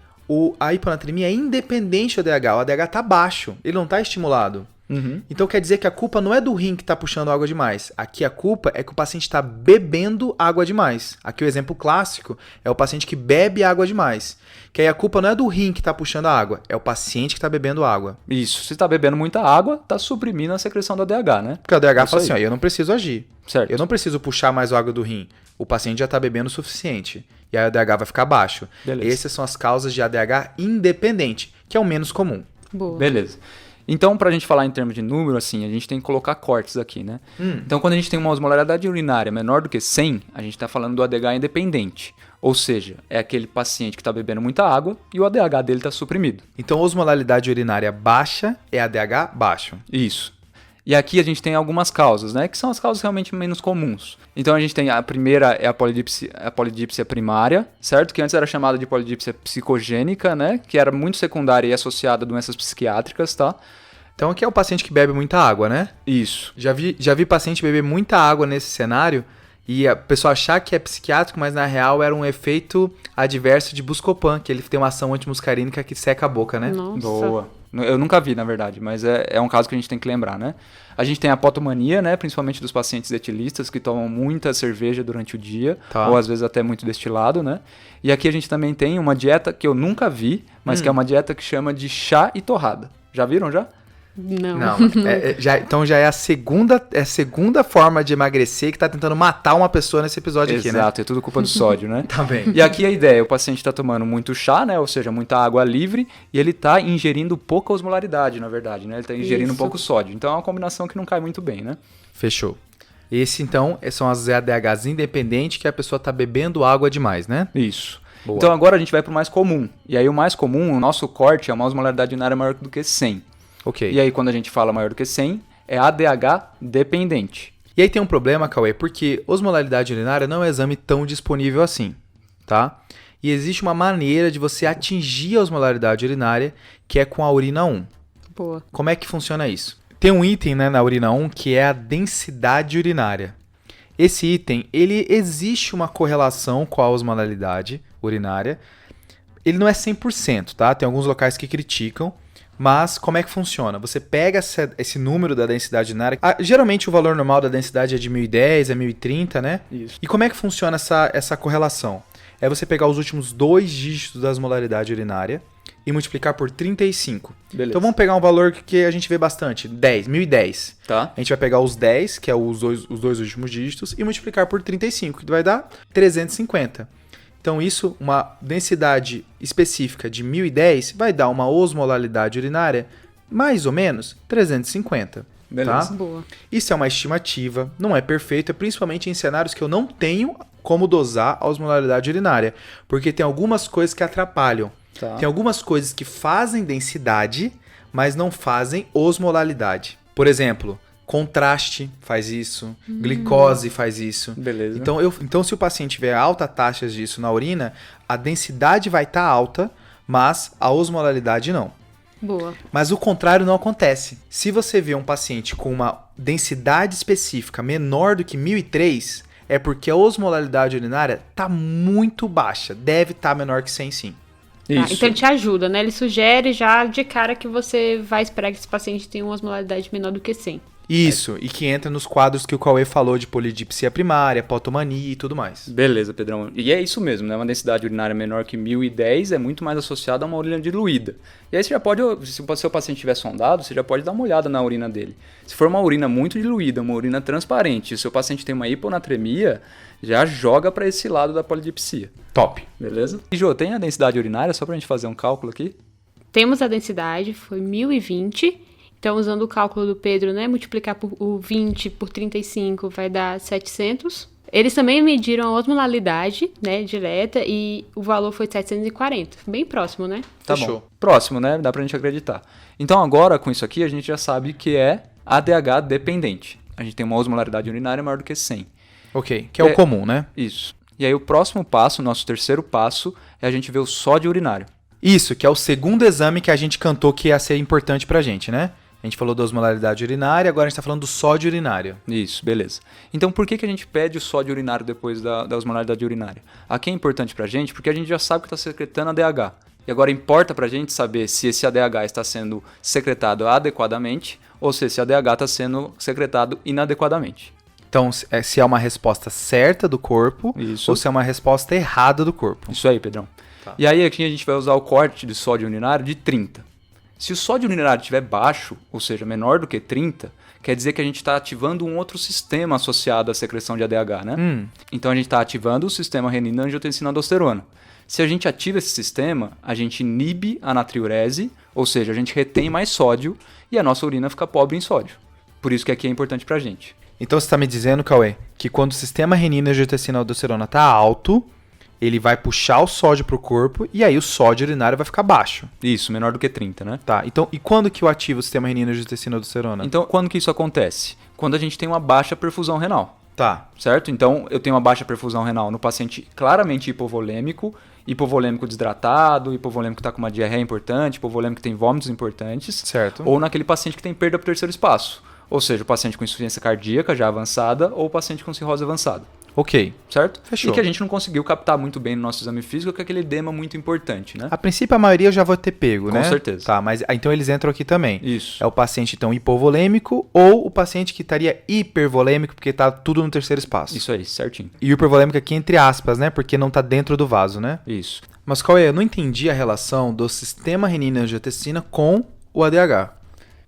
a hiponatremia é independente do ADH, o ADH tá baixo, ele não tá estimulado. Uhum. Então quer dizer que a culpa não é do rim que está puxando água demais. Aqui a culpa é que o paciente está bebendo água demais. Aqui o exemplo clássico é o paciente que bebe água demais. Que aí a culpa não é do rim que está puxando a água, é o paciente que está bebendo água. Isso. Se tá bebendo muita água, tá suprimindo a secreção do ADH, né? Porque o ADH Isso fala assim, aí. ó, eu não preciso agir. Certo. Eu não preciso puxar mais água do rim. O paciente já está bebendo o suficiente. E aí o ADH vai ficar baixo. Beleza. Essas são as causas de ADH independente, que é o menos comum. Boa. Beleza. Então, pra gente falar em termos de número, assim, a gente tem que colocar cortes aqui, né? Então, quando a gente tem uma osmolaridade urinária menor do que 100, a gente tá falando do ADH independente. Ou seja, é aquele paciente que tá bebendo muita água e o ADH dele tá suprimido. Então, osmolaridade urinária baixa é ADH baixo. Isso. E aqui a gente tem algumas causas, né? Que são as causas realmente menos comuns. Então a gente tem a primeira é a polidipsia primária, certo? Que antes era chamada de polidipsia psicogênica, né? Que era muito secundária e associada a doenças psiquiátricas, tá? Então aqui é o paciente que bebe muita água, né? Isso. Já vi paciente beber muita água nesse cenário e a pessoa achar que é psiquiátrico, mas na real era um efeito adverso de Buscopan, que ele tem uma ação antimuscarínica que seca a boca, né? Nossa. Boa. Eu nunca vi, na verdade, mas é um caso que a gente tem que lembrar, né? A gente tem a potomania, né? Principalmente dos pacientes etilistas que tomam muita cerveja durante o dia, Tá. ou às vezes até muito destilado, né? E aqui a gente também tem uma dieta que eu nunca vi, mas que é uma dieta que chama de chá e torrada. Já viram já? Não. Não, então já é a segunda forma de emagrecer que tá tentando matar uma pessoa nesse episódio aqui, né? Exato, é tudo culpa do sódio, né? Tá bem. E aqui a ideia, o paciente está tomando muito chá, né? Ou seja, muita água livre, e ele está ingerindo pouca osmolaridade, na verdade, né? Ele está ingerindo Isso. pouco sódio. Então é uma combinação que não cai muito bem, né? Fechou. Esse, então, são as ADHs independentes que a pessoa tá bebendo água demais, né? Isso. Boa. Então agora a gente vai para o mais comum. E aí o mais comum, o nosso corte é uma osmolaridade urinária maior do que 100. Ok. E aí quando a gente fala maior do que 100, é ADH dependente. E aí tem um problema, Cauê, porque osmolaridade urinária não é um exame tão disponível assim, tá? E existe uma maneira de você atingir a osmolaridade urinária, que é com a urina 1. Boa. Como é que funciona isso? Tem um item, né, na urina 1 que é a densidade urinária. Esse item, ele existe uma correlação com a osmolaridade urinária. Ele não é 100%, tá? Tem alguns locais que criticam. Mas como é que funciona? Você pega esse número da densidade urinária. Geralmente o valor normal da densidade é de 1010, é 1030, né? Isso. E como é que funciona essa correlação? É você pegar os últimos 2 dígitos da osmolaridade urinária e multiplicar por 35. Beleza. Então vamos pegar um valor que a gente vê bastante, 1010. Tá? A gente vai pegar os 10, que é os dois últimos dígitos, e multiplicar por 35, que vai dar 350. Então isso, uma densidade específica de 1010, vai dar uma osmolaridade urinária mais ou menos 350. Beleza. Tá? Boa. Isso é uma estimativa, não é perfeita, principalmente em cenários que eu não tenho como dosar a osmolaridade urinária, porque tem algumas coisas que atrapalham. Tá. Tem algumas coisas que fazem densidade, mas não fazem osmolaridade. Por exemplo, contraste faz isso, glicose faz isso. Beleza. Então, se o paciente tiver alta taxa disso na urina, a densidade vai estar alta, mas a osmolaridade não. Boa. Mas o contrário não acontece. Se você vê um paciente com uma densidade específica menor do que 1003, é porque a osmolaridade urinária está muito baixa. Deve estar menor que 100 sim. Tá, Isso. então ele te ajuda, né? Ele sugere já de cara que você vai esperar que esse paciente tenha uma osmolaridade menor do que 100. Isso, e que entra nos quadros que o Cauê falou de polidipsia primária, potomania e tudo mais. Beleza, Pedrão. E é isso mesmo, né? Uma densidade urinária menor que 1010 é muito mais associada a uma urina diluída. E aí você já pode, se o seu paciente estiver sondado, você já pode dar uma olhada na urina dele. Se for uma urina muito diluída, uma urina transparente, e o seu paciente tem uma hiponatremia, já joga para esse lado da polidipsia. Top. Beleza? E Jô, tem a densidade urinária, só pra gente fazer um cálculo aqui? Temos a densidade, foi 1020. Então, usando o cálculo do Pedro, né? Multiplicar por o 20 por 35 vai dar 700. Eles também mediram a osmolaridade, né, direta, e o valor foi 740. Bem próximo, né? Tá Fechou. bom. Próximo, né? Dá pra gente acreditar. Então agora, com isso aqui, a gente já sabe que é ADH dependente. A gente tem uma osmolaridade urinária maior do que 100. Ok, que é o comum, né? Isso. E aí o próximo passo, nosso terceiro passo, é a gente ver o sódio urinário. Isso, que é o segundo exame que a gente cantou que ia ser importante pra gente, né? A gente falou da osmolaridade urinária, agora a gente tá falando do sódio urinário. Isso, beleza. Então por que a gente pede o sódio urinário depois da osmolaridade urinária? Aqui é importante pra gente porque a gente já sabe que está secretando ADH. E agora importa pra gente saber se esse ADH está sendo secretado adequadamente ou se esse ADH está sendo secretado inadequadamente. Então, se é uma resposta certa do corpo Isso. ou se é uma resposta errada do corpo. Isso aí, Pedrão. Tá. E aí aqui a gente vai usar o corte de sódio urinário de 30. Se o sódio urinário estiver baixo, ou seja, menor do que 30, quer dizer que a gente está ativando um outro sistema associado à secreção de ADH, né? Então a gente está ativando o sistema renina-angiotensina-aldosterona. Se a gente ativa esse sistema, a gente inibe a natriurese, ou seja, a gente retém mais sódio e a nossa urina fica pobre em sódio. Por isso que aqui é importante pra gente. Então você está me dizendo, Cauê, que quando o sistema renina-angiotensina-aldosterona está alto, ele vai puxar o sódio para o corpo e aí o sódio urinário vai ficar baixo. Isso, menor do que 30, né? Tá, então e quando que eu ativo o sistema renina-angiotensina-aldosterona? Então, quando que isso acontece? Quando a gente tem uma baixa perfusão renal. Tá. Certo? Então, eu tenho uma baixa perfusão renal no paciente claramente hipovolêmico desidratado, hipovolêmico que está com uma diarreia importante, hipovolêmico que tem vômitos importantes. Certo. Ou naquele paciente que tem perda para o terceiro espaço. Ou seja, o paciente com insuficiência cardíaca já avançada ou o paciente com cirrose avançada. Ok. Certo? Fechou. E que a gente não conseguiu captar muito bem no nosso exame físico, que é aquele edema muito importante, né? A princípio, a maioria eu já vou ter pego, né? Com certeza. Tá, mas então eles entram aqui também. Isso. É o paciente, então, hipovolêmico ou o paciente que estaria hipervolêmico porque tá tudo no terceiro espaço. Isso aí, certinho. E o hipervolêmico aqui entre aspas, né? Porque não tá dentro do vaso, né? Isso. Mas, Cauê, eu não entendi a relação do sistema renina-angiotensina com o ADH.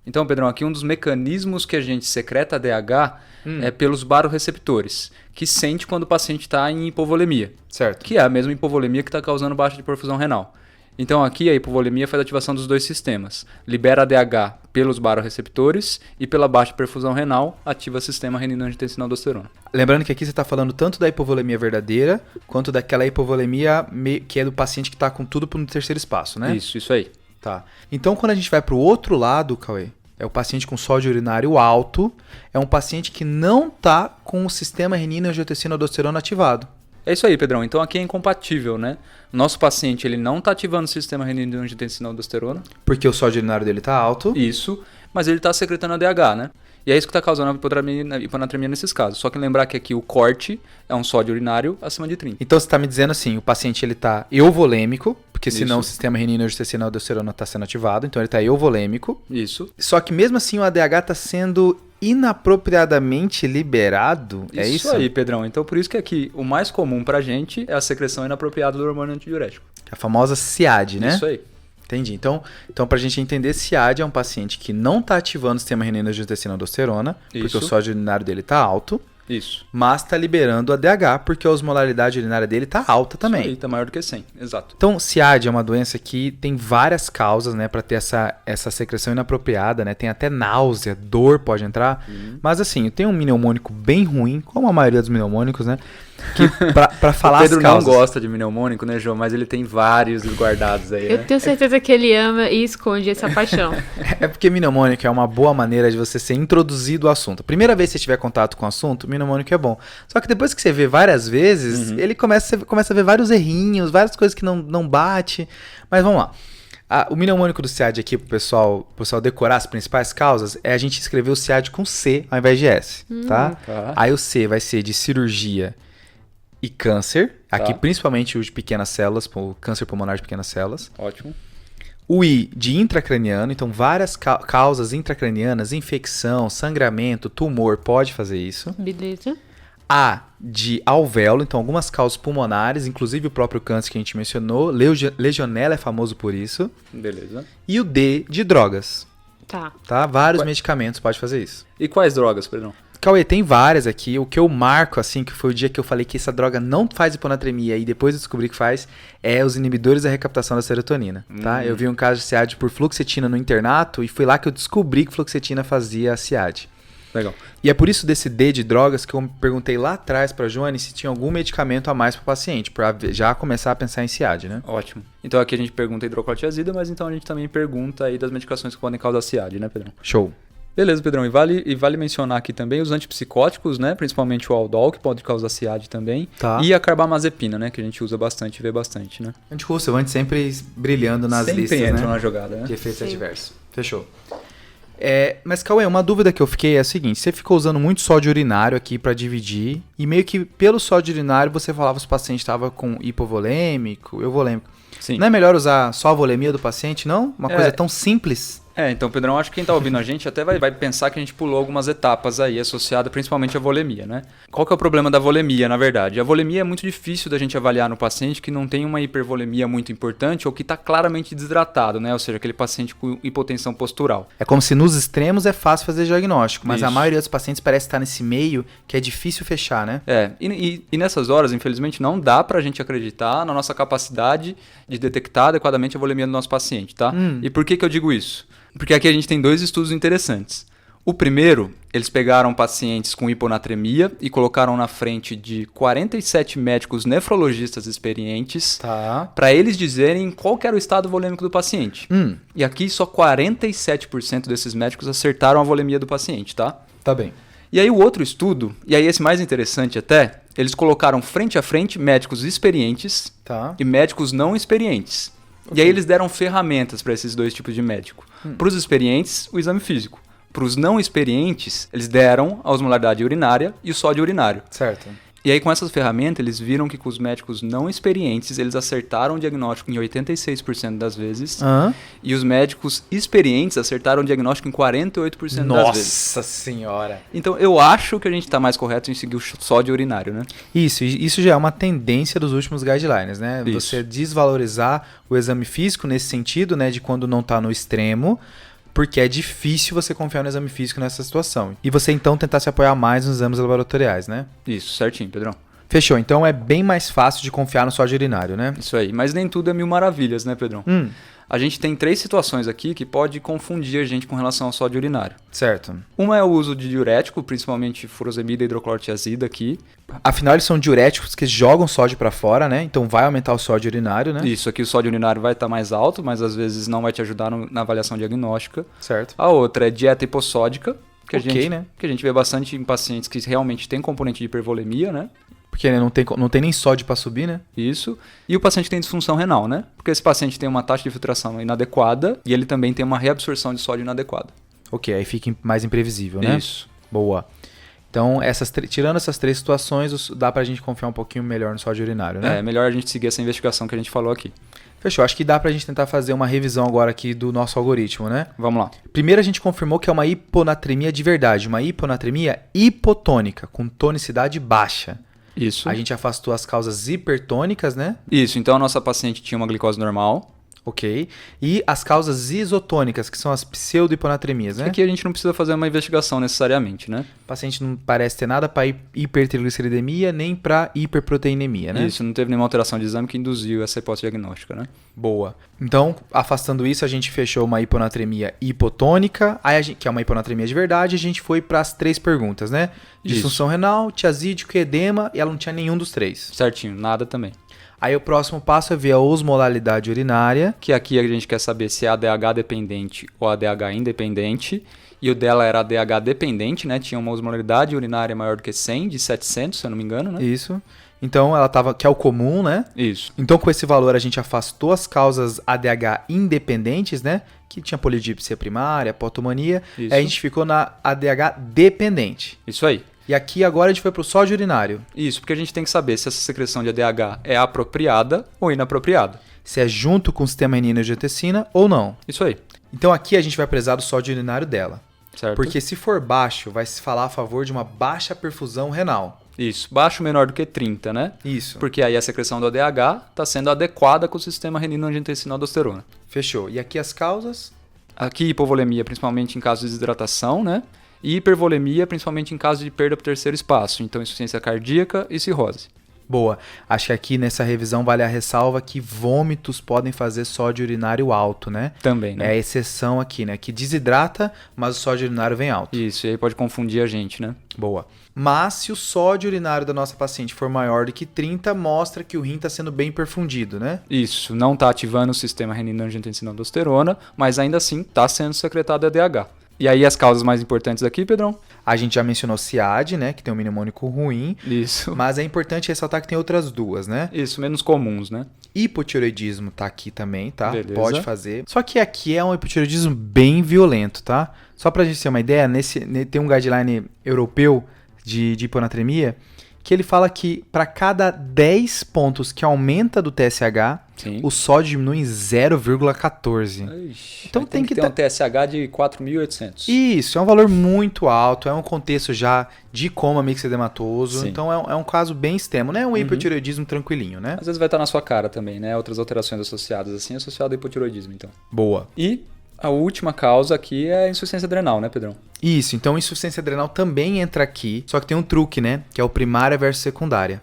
Então, Pedrão, aqui um dos mecanismos que a gente secreta ADH é pelos baroreceptores, que sente quando o paciente está em hipovolemia. Certo. Que é a mesma hipovolemia que está causando baixa de perfusão renal. Então aqui a hipovolemia faz a ativação dos dois sistemas. Libera ADH pelos baroreceptores e pela baixa perfusão renal ativa o sistema renina-angiotensina-aldosterona. Lembrando que aqui você está falando tanto da hipovolemia verdadeira quanto daquela hipovolemia que é do paciente que está com tudo no terceiro espaço, né? Isso aí. Tá. Então quando a gente vai para o outro lado, Cauê, é o paciente com sódio urinário alto, é um paciente que não está com o sistema renina-angiotensina-aldosterona ativado. É isso aí, Pedrão. Então aqui é incompatível, né? O nosso paciente ele não está ativando o sistema renina-angiotensina-aldosterona. Porque o sódio urinário dele está alto. Isso, mas ele está secretando ADH, né? E é isso que está causando a hiponatremia nesses casos. Só que lembrar que aqui o corte é um sódio urinário acima de 30. Então você está me dizendo assim, o paciente ele está euvolêmico, porque senão o Isso. sistema renina-angiotensina-aldosterona está sendo ativado, então ele está euvolêmico. Isso. Só que mesmo assim o ADH está sendo inapropriadamente liberado, é isso? Isso aí, Pedrão. Então por isso que aqui o mais comum pra gente é a secreção inapropriada do hormônio antidiurético. A famosa SIAD, né? Isso aí. Entendi. Então para a gente entender, SIAD é um paciente que não está ativando o sistema renina-angiotensina-aldosterona, porque Isso. o sódio urinário dele está alto, Isso. mas está liberando ADH porque a osmolaridade urinária dele está alta também. Isso aí, tá maior do que 100. Exato. Então, SIAD é uma doença que tem várias causas, né, para ter essa secreção inapropriada, né? Tem até náusea, dor pode entrar. Mas assim, tem um mnemônico bem ruim, como a maioria dos mnemônicos, né? Que para falar O Pedro as não causas. gosta de mnemônico, né, João? Mas ele tem vários guardados aí, Eu né? tenho certeza que ele ama e esconde essa paixão. É porque mnemônico é uma boa maneira de você ser introduzido ao assunto. Primeira vez que você tiver contato com o assunto, mnemônico é bom. Só que depois que você vê várias vezes, ele começa a ver vários errinhos, várias coisas que não bate. Mas vamos lá. O mnemônico do SIAD aqui pro pessoal decorar as principais causas é a gente escrever o SIAD com C ao invés de S, tá? Tá. Aí o C vai ser de cirurgia e câncer, aqui Tá. principalmente o de pequenas células, o câncer pulmonar de pequenas células. Ótimo. O I de intracraniano, então várias causas intracranianas, infecção, sangramento, tumor, pode fazer isso. Beleza? A de alvéolo, então algumas causas pulmonares, inclusive o próprio câncer que a gente mencionou, legionela é famoso por isso. Beleza. E o D de drogas, Tá. tá? Vários medicamentos pode fazer isso. E quais drogas, Pedrão? Cauê, tem várias aqui. O que eu marco, assim, que foi o dia que eu falei que essa droga não faz hiponatremia e depois eu descobri que faz, é os inibidores da recaptação da serotonina, tá? Eu vi um caso de SIAD por fluoxetina no internato e foi lá que eu descobri que fluoxetina fazia a SIAD. Legal. E é por isso desse D de drogas que eu perguntei lá atrás pra Joane se tinha algum medicamento a mais pro paciente, pra já começar a pensar em CIAD, né? Ótimo. Então aqui a gente pergunta hidroclorotiazida, mas então a gente também pergunta aí das medicações que podem causar CIAD, né, Pedrão? Show. Beleza, Pedrão. E vale mencionar aqui também os antipsicóticos, né? Principalmente o Aldol, que pode causar CIAD também. Tá. E a carbamazepina, né? Que a gente usa bastante e vê bastante, né? Anticonvulsivante sempre brilhando nas Sempre listas, entram né? na jogada, né? De efeitos Sim. adversos. Fechou. Mas, Cauê, uma dúvida que eu fiquei é a seguinte. Você ficou usando muito sódio urinário aqui pra dividir. E meio que pelo sódio urinário você falava se o paciente estava com hipovolêmico, euvolêmico. Sim. Não é melhor usar só a volemia do paciente, não? Uma coisa tão simples. Então, Pedrão, acho que quem tá ouvindo a gente até vai pensar que a gente pulou algumas etapas aí, associadas principalmente à volemia, né? Qual que é o problema da volemia, na verdade? A volemia é muito difícil da gente avaliar no paciente que não tem uma hipervolemia muito importante ou que está claramente desidratado, né? Ou seja, aquele paciente com hipotensão postural. É como se nos extremos é fácil fazer diagnóstico, mas Isso. a maioria dos pacientes parece estar nesse meio que é difícil fechar, né? E nessas horas, infelizmente, não dá pra gente acreditar na nossa capacidade de detectar adequadamente a volemia do nosso paciente, tá? E por que eu digo isso? Porque aqui a gente tem 2 estudos interessantes. O primeiro, eles pegaram pacientes com hiponatremia e colocaram na frente de 47 médicos nefrologistas experientes Tá. para eles dizerem qual que era o estado volêmico do paciente. E aqui só 47% desses médicos acertaram a volemia do paciente, tá? Tá bem. E aí o outro estudo, e aí esse mais interessante até, eles colocaram frente a frente médicos experientes Tá. e médicos não experientes. E aí eles deram ferramentas para esses 2 tipos de médico. Para os experientes, o exame físico. Para os não experientes, eles deram a osmolaridade urinária e o sódio urinário. Certo. E aí com essas ferramentas, eles viram que com os médicos não experientes, eles acertaram o diagnóstico em 86% das vezes. E os médicos experientes acertaram o diagnóstico em 48% das vezes. Nossa senhora. Então eu acho que a gente está mais correto em seguir o sódio urinário, né? Isso já é uma tendência dos últimos guidelines, né? Isso. Você desvalorizar o exame físico nesse sentido, né? De quando não tá no extremo, porque é difícil você confiar no exame físico nessa situação. E você então tentar se apoiar mais nos exames laboratoriais, né? Isso, certinho, Pedrão. Fechou. Então é bem mais fácil de confiar no sódio urinário, né? Isso aí. Mas nem tudo é mil maravilhas, né, Pedrão? A gente tem 3 situações aqui que pode confundir a gente com relação ao sódio urinário. Certo. Uma é o uso de diurético, principalmente furosemida e hidroclorotiazida aqui. Afinal, eles são diuréticos que jogam sódio pra fora, né? Então vai aumentar o sódio urinário, né? Isso aqui, o sódio urinário vai estar mais alto, mas às vezes não vai te ajudar na avaliação diagnóstica. Certo. A outra é dieta hipossódica, que né? a gente vê bastante em pacientes que realmente têm componente de hipervolemia, né? Porque né, não tem nem sódio pra subir, né? Isso. E o paciente tem disfunção renal, né? Porque esse paciente tem uma taxa de filtração inadequada e ele também tem uma reabsorção de sódio inadequada. Ok, aí fica mais imprevisível, né? Isso. Boa. Então, tirando essas 3 situações, dá pra gente confiar um pouquinho melhor no sódio urinário, né? É melhor a gente seguir essa investigação que a gente falou aqui. Fechou. Acho que dá pra gente tentar fazer uma revisão agora aqui do nosso algoritmo, né? Vamos lá. Primeiro a gente confirmou que é uma hiponatremia de verdade, uma hiponatremia hipotônica, com tonicidade baixa. Isso. A gente afastou as causas hipertônicas, né? Isso. Então a nossa paciente tinha uma glicose normal. Ok. E as causas isotônicas, que são as pseudo-hiponatremias, né? Aqui a gente não precisa fazer uma investigação necessariamente, né? O paciente não parece ter nada para hipertrigliceridemia nem para hiperproteinemia, né? Isso, não teve nenhuma alteração de exame que induziu essa hipótese diagnóstica, né? Boa. Então, afastando isso, a gente fechou uma hiponatremia hipotônica, que é uma hiponatremia de verdade, a gente foi para as 3 perguntas, né? Disfunção renal, tiazídico e edema, e ela não tinha nenhum dos 3. Certinho, nada também. Aí o próximo passo é ver a osmolaridade urinária. Que aqui a gente quer saber se é ADH dependente ou ADH independente. E o dela era ADH dependente, né? Tinha uma osmolaridade urinária maior do que 100, de 700, se eu não me engano, né? Isso. Então ela tava, que é o comum, né? Isso. Então com esse valor a gente afastou as causas ADH independentes, né? Que tinha polidipsia primária, potomania. Isso. Aí a gente ficou na ADH dependente. Isso aí. E aqui agora a gente foi pro sódio urinário. Isso, porque a gente tem que saber se essa secreção de ADH é apropriada ou inapropriada. Se é junto com o sistema renina-angiotensina ou não. Isso aí. Então aqui a gente vai prezar do sódio urinário dela. Certo? Porque se for baixo, vai se falar a favor de uma baixa perfusão renal. Isso, baixo menor do que 30, né? Isso. Porque aí a secreção do ADH está sendo adequada com o sistema renina-angiotensina-aldosterona. Fechou. E aqui as causas? Aqui hipovolemia, principalmente em caso de desidratação, né? E hipervolemia, principalmente em caso de perda para o terceiro espaço. Então, insuficiência cardíaca e cirrose. Boa. Acho que aqui nessa revisão vale a ressalva que vômitos podem fazer sódio urinário alto, né? Também, É né? a exceção aqui, né? Que desidrata, mas o sódio urinário vem alto. Isso, e aí pode confundir a gente, né? Boa. Mas se o sódio urinário da nossa paciente for maior do que 30, mostra que o rim está sendo bem perfundido, né? Isso, não está ativando o sistema renina-angiotensina-aldosterona, mas ainda assim está sendo secretado EDH. E aí as causas mais importantes aqui, Pedrão? A gente já mencionou CIAD, né? Que tem um mnemônico ruim. Isso. Mas é importante ressaltar que tem outras duas, né? Isso, menos comuns, né? Hipotireoidismo tá aqui também, tá? Beleza. Pode fazer. Só que aqui é um hipotireoidismo bem violento, tá? Só pra gente ter uma ideia, tem um guideline europeu de hiponatremia que ele fala que para cada 10 pontos que aumenta do TSH, Sim. o sódio diminui em 0,14. Então tem que ter um TSH de 4.800. Isso, é um valor muito alto, é um contexto já de coma mixedematoso, Sim. então é um caso bem extremo, né? Um hipotireoidismo tranquilinho, né? Às vezes vai estar na sua cara também, né? Outras alterações associadas assim, associado ao hipotireoidismo, então. Boa. E a última causa aqui é a insuficiência adrenal, né, Pedrão? Isso, então insuficiência adrenal também entra aqui, só que tem um truque, né? Que é o primária versus secundária.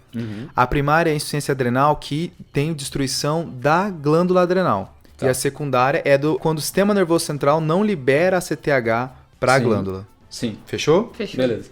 A primária é a insuficiência adrenal que tem destruição da glândula adrenal. Tá. E a secundária é quando o sistema nervoso central não libera a CTH para a Sim. glândula. Sim. Fechou? Fechou. Beleza.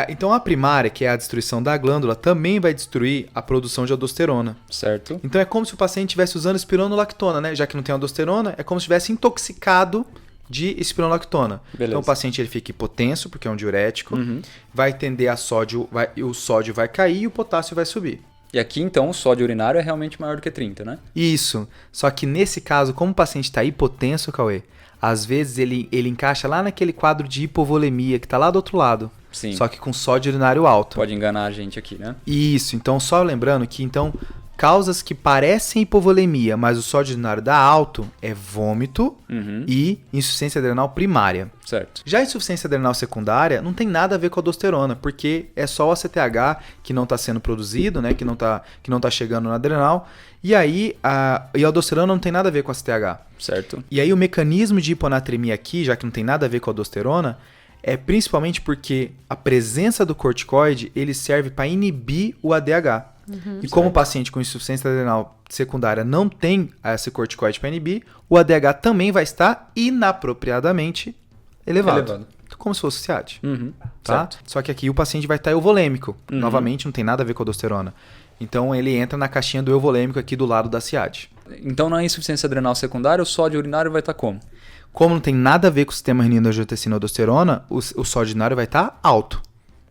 Então a primária, que é a destruição da glândula, também vai destruir a produção de aldosterona. Certo. Então é como se o paciente estivesse usando espironolactona, né? Já que não tem aldosterona, é como se estivesse intoxicado de espironolactona. Beleza. Então o paciente ele fica hipotenso, porque é um diurético, Uhum. vai tender a sódio, o sódio vai cair e o potássio vai subir. E aqui, então, o sódio urinário é realmente maior do que 30, né? Isso. Só que nesse caso, como o paciente está hipotenso, Cauê, às vezes ele encaixa lá naquele quadro de hipovolemia que está lá do outro lado. Sim. Só que com sódio urinário alto. Pode enganar a gente aqui, né? Isso, então só lembrando que então causas que parecem hipovolemia, mas o sódio urinário dá alto é vômito e insuficiência adrenal primária. Certo. Já a insuficiência adrenal secundária não tem nada a ver com a aldosterona, porque é só o ACTH que não está sendo produzido, né, que não tá chegando na adrenal, e aí a aldosterona não tem nada a ver com a ACTH. Certo. E aí o mecanismo de hiponatremia aqui, já que não tem nada a ver com a aldosterona, é principalmente porque a presença do corticoide ele serve para inibir o ADH. E como o paciente com insuficiência adrenal secundária não tem esse corticoide para inibir, o ADH também vai estar inapropriadamente elevado. Como se fosse CIAD. Tá? Certo. Só que aqui o paciente vai estar euvolêmico. Novamente, não tem nada a ver com a aldosterona. Então ele entra na caixinha do euvolêmico aqui do lado da CIAD. Então, na insuficiência adrenal secundária, o sódio urinário vai estar como? Como não tem nada a ver com o sistema renina-angiotensina-aldosterona, o sódio urinário vai estar alto.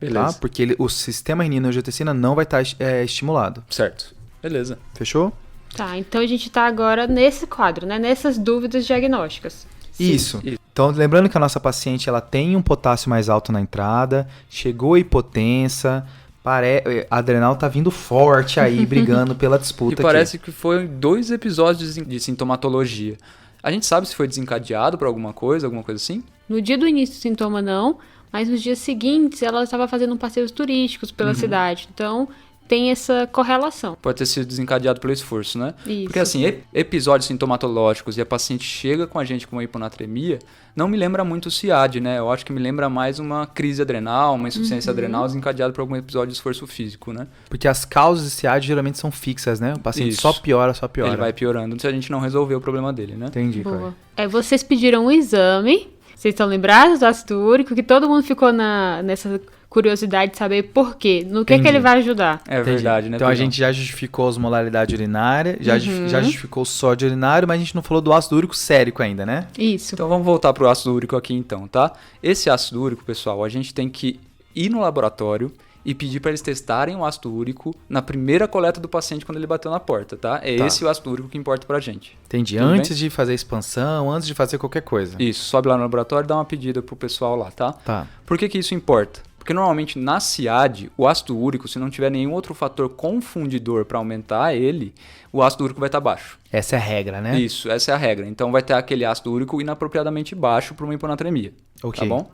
Beleza. Tá? Porque o sistema renina-angiotensina não vai estar estimulado. Certo. Beleza. Fechou? Tá, então a gente tá agora nesse quadro, né? Nessas dúvidas diagnósticas. Isso. Isso. Então, lembrando que a nossa paciente ela tem um potássio mais alto na entrada, chegou hipotensa, a adrenal tá vindo forte aí, brigando pela disputa E parece que foi 2 episódios de sintomatologia. A gente sabe se foi desencadeado por alguma coisa assim? No dia do início do sintoma, não, mas nos dias seguintes ela estava fazendo passeios turísticos pela cidade. Então, tem essa correlação. Pode ter sido desencadeado pelo esforço, né? Isso. Porque assim, episódios sintomatológicos e a paciente chega com a gente com uma hiponatremia, não me lembra muito o CIAD, né? Eu acho que me lembra mais uma crise adrenal, uma insuficiência adrenal desencadeada por algum episódio de esforço físico, né? Porque as causas de CIAD geralmente são fixas, né? O paciente Isso. só piora. Ele vai piorando se a gente não resolver o problema dele, né? Entendi, cara. Boa. Vocês pediram um exame, vocês estão lembrados do ácido úrico, que todo mundo ficou nessa curiosidade de saber por quê, no que ele vai ajudar. É Entendi. verdade, né? Então a Pedrão? gente já justificou a osmolaridade urinária, já justificou o sódio urinário, mas a gente não falou do ácido úrico sérico ainda, né? Isso. Então vamos voltar pro ácido úrico aqui então, tá? Esse ácido úrico, pessoal, a gente tem que ir no laboratório e pedir para eles testarem o ácido úrico na primeira coleta do paciente quando ele bateu na porta, tá? É Tá. esse o ácido úrico que importa pra gente. Entendi. Tudo Antes bem? de fazer a expansão, antes de fazer qualquer coisa. Isso, sobe lá no laboratório e dá uma pedida pro pessoal lá, tá? Tá. Por que isso importa? Porque normalmente na CIAD, o ácido úrico, se não tiver nenhum outro fator confundidor para aumentar ele, o ácido úrico vai estar baixo. Essa é a regra, né? Isso, essa é a regra. Então vai ter aquele ácido úrico inapropriadamente baixo para uma hiponatremia. Ok. Tá bom?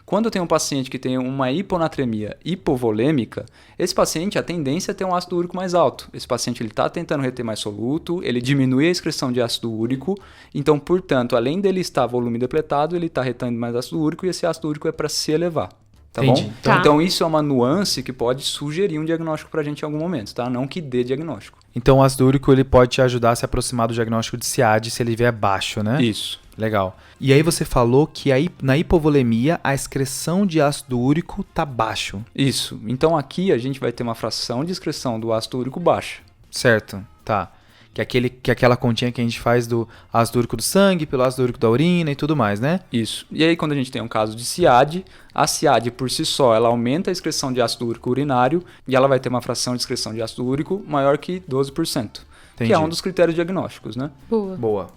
Quando tem um paciente que tem uma hiponatremia hipovolêmica, esse paciente, a tendência é ter um ácido úrico mais alto. Esse paciente está tentando reter mais soluto, ele diminui a excreção de ácido úrico, então, portanto, além dele estar volume depletado, ele está retendo mais ácido úrico e esse ácido úrico é para se elevar. Tá Entendi. bom? Tá. Então isso é uma nuance que pode sugerir um diagnóstico pra gente em algum momento, tá? Não que dê diagnóstico. Então o ácido úrico ele pode te ajudar a se aproximar do diagnóstico de SIAD se ele vier baixo, né? Isso. Legal. E aí você falou que aí, na hipovolemia a excreção de ácido úrico tá baixo, Isso. Então aqui a gente vai ter uma fração de excreção do ácido úrico baixa. certo? Tá. Que é aquela continha que a gente faz do ácido úrico do sangue, pelo ácido úrico da urina e tudo mais, né? Isso. E aí, quando a gente tem um caso de SIAD, a SIAD por si só, ela aumenta a excreção de ácido úrico urinário e ela vai ter uma fração de excreção de ácido úrico maior que 12%, que Entendi. é um dos critérios diagnósticos, né? Boa. Boa.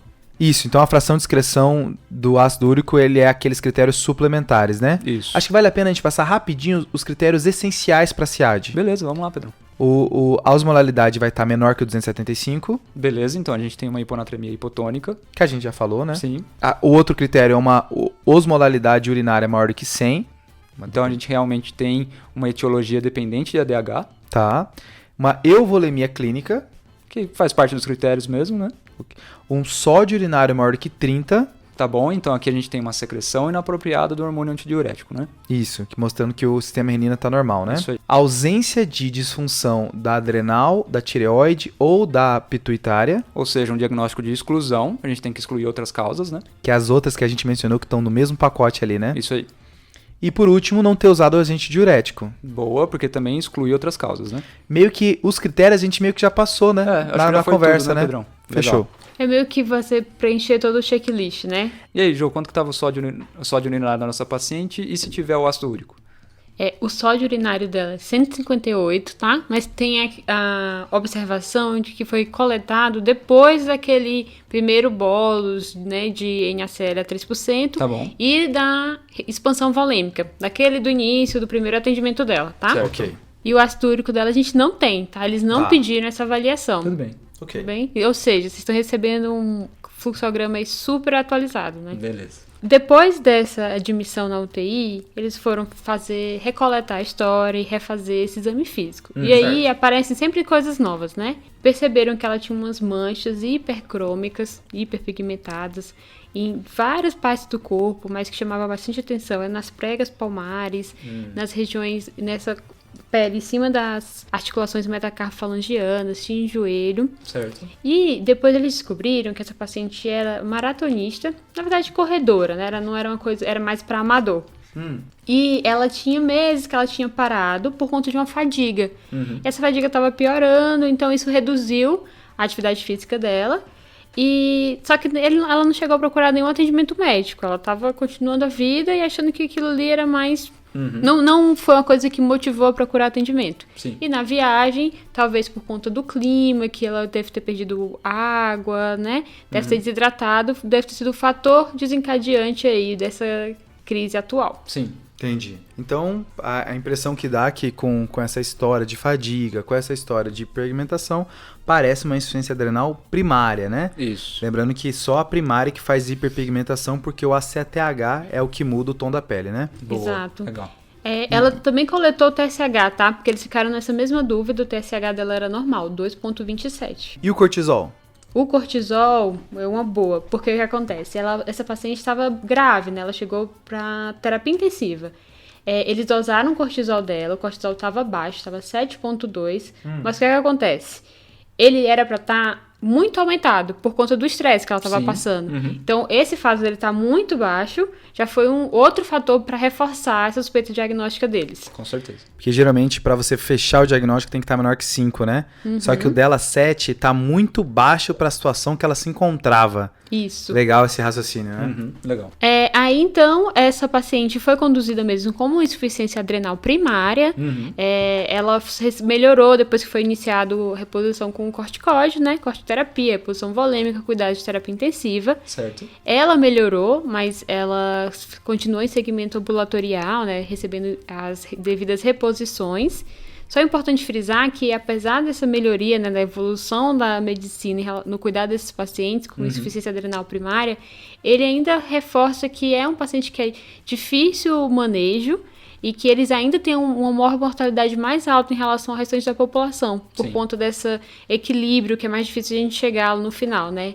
Isso, então a fração de excreção do ácido úrico, ele é aqueles critérios suplementares, né? Isso. Acho que vale a pena a gente passar rapidinho os critérios essenciais para SIAD. Beleza, vamos lá, Pedrão. A osmolaridade vai estar menor que o 275, Beleza, então a gente tem uma hiponatremia hipotônica. que a gente já falou, né? Sim. O outro critério é uma osmolaridade urinária maior do que 100, Então a gente realmente tem uma etiologia dependente de ADH, tá? Uma euvolemia clínica, que faz parte dos critérios mesmo, né? um sódio urinário maior do que 30, Tá bom? Então aqui a gente tem uma secreção inapropriada do hormônio antidiurético, né? isso, que mostrando que o sistema renina está normal, né? Isso aí. Ausência de disfunção da adrenal, da tireoide ou da pituitária, Ou seja, um diagnóstico de exclusão, a gente tem que excluir outras causas, né? que é as outras que a gente mencionou que estão no mesmo pacote ali, né? Isso aí. E por último, não ter usado o agente diurético. Boa, porque também exclui outras causas, né? Meio que os critérios a gente meio que já passou, né? Acho que na já foi conversa, tudo, né? Pedrão? Fechou. Legal. É meio que você preencher todo o checklist, né? E aí, Jô, quanto que estava o sódio urinário da nossa paciente e se tiver o ácido úrico? O sódio urinário dela é 158, tá? Mas tem a observação de que foi coletado depois daquele primeiro bolus, né, de NaCl a 3%. Tá bom. E da expansão volêmica, daquele do início, do primeiro atendimento dela, tá? Certo. Ok. E o ácido úrico dela a gente não tem, tá? Eles não Tá. pediram essa avaliação. Tudo bem. Ok. Tudo bem? Ou seja, vocês estão recebendo um fluxograma aí super atualizado, né? Beleza. Depois dessa admissão na UTI, eles foram recoletar a história e refazer esse exame físico. E aí aparecem sempre coisas novas, né? Perceberam que ela tinha umas manchas hipercrômicas, hiperpigmentadas, em várias partes do corpo, mas que chamava bastante atenção. É nas pregas palmares, nas regiões, nessa pele, em cima das articulações metacarpofalangianas, tinha em joelho. Certo. E depois eles descobriram que essa paciente era maratonista, na verdade corredora, né? Ela não era uma coisa, era mais para amador. E ela tinha meses que ela tinha parado por conta de uma fadiga. Essa fadiga estava piorando, então isso reduziu a atividade física dela. E só que ela não chegou a procurar nenhum atendimento médico. Ela estava continuando a vida e achando que aquilo ali era mais... Não foi uma coisa que motivou a procurar atendimento. Sim. E na viagem, talvez por conta do clima, que ela deve ter perdido água, né? Deve ter desidratado, deve ter sido o fator desencadeante aí dessa crise atual. Sim. Entendi. Então, a impressão que dá que com essa história de fadiga, com essa história de hiperpigmentação, parece uma insuficiência adrenal primária, né? Isso. Lembrando que só a primária que faz hiperpigmentação, porque o ACTH é o que muda o tom da pele, né? Boa. Exato. Legal. Ela também coletou o TSH, tá? Porque eles ficaram nessa mesma dúvida, o TSH dela era normal, 2,27. E o cortisol? O cortisol é uma boa, porque o que acontece? Essa paciente estava grave, né? Ela chegou para terapia intensiva. Eles dosaram o cortisol dela, o cortisol estava baixo, estava 7,2. Mas o que acontece? Ele era para estar muito aumentado por conta do estresse que ela estava Sim. passando. Então, esse fato dele estar muito baixo já foi um outro fator para reforçar essa suspeita diagnóstica deles. Com certeza. Porque geralmente para você fechar o diagnóstico tem que estar menor que 5, né? Só que o dela 7 tá muito baixo para a situação que ela se encontrava. Isso. Legal esse raciocínio, né? Legal. Aí, então, essa paciente foi conduzida mesmo como insuficiência adrenal primária. Ela melhorou depois que foi iniciado a reposição com corticóide, né? Corticoterapia, reposição volêmica, cuidado de terapia intensiva. Certo. Ela melhorou, mas ela continua em segmento ambulatorial, né? Recebendo as devidas reposições. Só é importante frisar que, apesar dessa melhoria, né, da evolução da medicina no cuidado desses pacientes com insuficiência adrenal primária, ele ainda reforça que é um paciente que é difícil o manejo e que eles ainda têm uma maior mortalidade mais alta em relação ao restante da população, por Sim. conta desse equilíbrio que é mais difícil a gente chegar no final, né?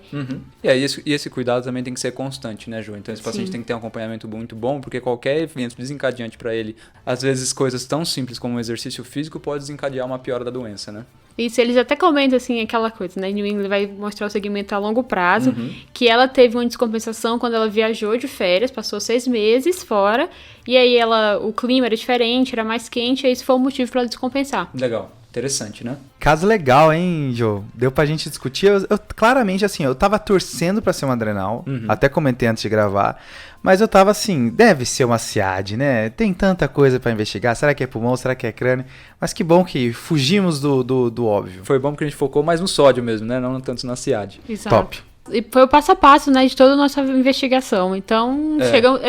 E aí, esse cuidado também tem que ser constante, né, Ju? Então esse paciente Sim. tem que ter um acompanhamento muito bom, porque qualquer evento desencadeante para ele, às vezes coisas tão simples como um exercício físico pode desencadear uma piora da doença, né? Isso, eles até comentam, assim, aquela coisa, né? New England vai mostrar o segmento a longo prazo, que ela teve uma descompensação quando ela viajou de férias, passou 6 meses fora, e aí o clima era diferente, era mais quente, e isso foi o motivo para ela descompensar. Legal. Interessante, né? Caso legal, hein, Jô? Deu pra gente discutir. Eu claramente, assim, eu tava torcendo pra ser uma adrenal. Até comentei antes de gravar. Mas eu tava assim, deve ser uma SIAD, né? Tem tanta coisa pra investigar. Será que é pulmão? Será que é crânio? Mas que bom que fugimos do óbvio. Foi bom porque a gente focou mais no sódio mesmo, né? Não tanto na SIAD. Exato. Top. E foi o passo a passo, né, de toda a nossa investigação. Então,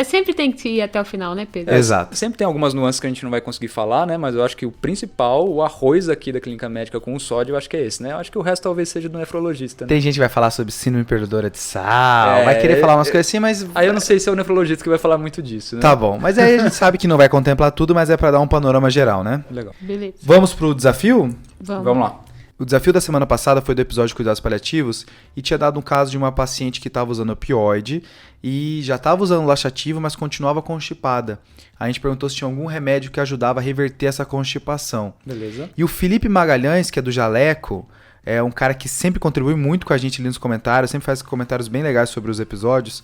sempre tem que ir até o final, né, Pedro? Exato. Sempre tem algumas nuances que a gente não vai conseguir falar, né? Mas eu acho que o principal, o arroz aqui da clínica médica com o sódio, eu acho que é esse, né? Eu acho que o resto talvez seja do nefrologista, né? Tem gente que vai falar sobre síndrome perdedora de sal, vai querer falar umas coisas assim, mas... Aí eu não sei se é o nefrologista que vai falar muito disso, né? Tá bom, mas aí a gente sabe que não vai contemplar tudo, mas é pra dar um panorama geral, né? Legal. Beleza. Vamos pro desafio? Vamos lá. O desafio da semana passada foi do episódio de cuidados paliativos e tinha dado um caso de uma paciente que estava usando opioide e já estava usando laxativo, mas continuava constipada. A gente perguntou se tinha algum remédio que ajudava a reverter essa constipação. Beleza. E o Felipe Magalhães, que é do Jaleco, é um cara que sempre contribui muito com a gente ali nos comentários, sempre faz comentários bem legais sobre os episódios.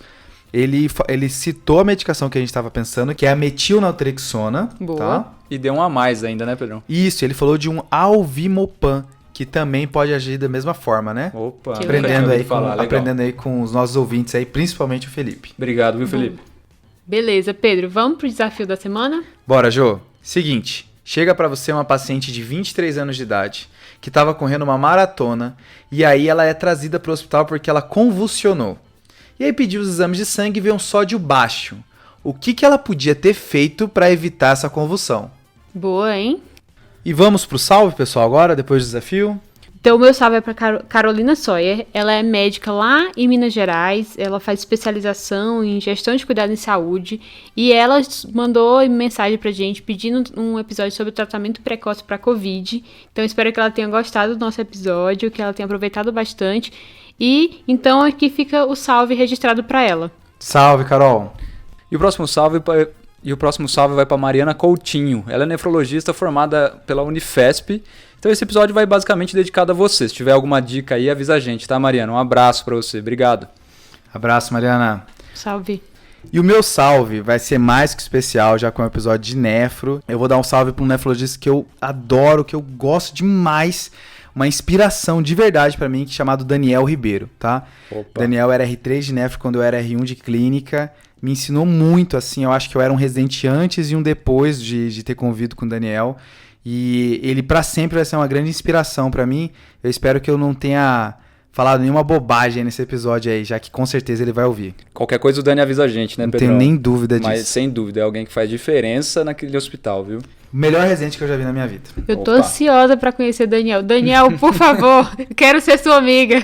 Ele citou a medicação que a gente estava pensando, que é a metilnaltrexona. Boa. Tá? E deu um a mais ainda, né, Pedrão? Isso, ele falou de um alvimopan, que também pode agir da mesma forma, né? Opa, Que Aprendendo aí com os nossos ouvintes aí, principalmente o Felipe. Obrigado, viu, Felipe? Beleza, Pedro, vamos pro desafio da semana? Bora, Jô. Seguinte, chega pra você uma paciente de 23 anos de idade que estava correndo uma maratona e aí ela é trazida para o hospital porque ela convulsionou. E aí pediu os exames de sangue e vê um sódio baixo. O que ela podia ter feito para evitar essa convulsão? Boa, hein? E vamos pro salve, pessoal, agora, depois do desafio? Então, o meu salve é para Carolina Sawyer. Ela é médica lá em Minas Gerais. Ela faz especialização em gestão de cuidado em saúde. E ela mandou mensagem pra gente pedindo um episódio sobre o tratamento precoce para Covid. Então, espero que ela tenha gostado do nosso episódio, que ela tenha aproveitado bastante. E então aqui fica o salve registrado para ela. Salve, Carol. E o próximo salve vai para Mariana Coutinho. Ela é nefrologista formada pela Unifesp. Então esse episódio vai basicamente dedicado a você. Se tiver alguma dica aí, avisa a gente, tá, Mariana? Um abraço para você. Obrigado. Abraço, Mariana. Salve. E o meu salve vai ser mais que especial, já com o episódio de nefro. Eu vou dar um salve para um nefrologista que eu adoro, que eu gosto demais. Uma inspiração de verdade para mim, chamado Daniel Ribeiro, tá? Opa. Daniel era R3 de nefro quando eu era R1 de clínica. Me ensinou muito, assim, eu acho que eu era um residente antes e um depois de ter convido com o Daniel. E ele para sempre vai ser uma grande inspiração para mim. Eu espero que eu não tenha falado nenhuma bobagem nesse episódio aí, já que com certeza ele vai ouvir. Qualquer coisa o Dani avisa a gente, né, Não Pedrão? tenho nem dúvida disso. Mas sem dúvida, é alguém que faz diferença naquele hospital, viu? Melhor residente que eu já vi na minha vida. Eu tô Opa. ansiosa pra conhecer Daniel. Daniel, por favor, quero ser sua amiga.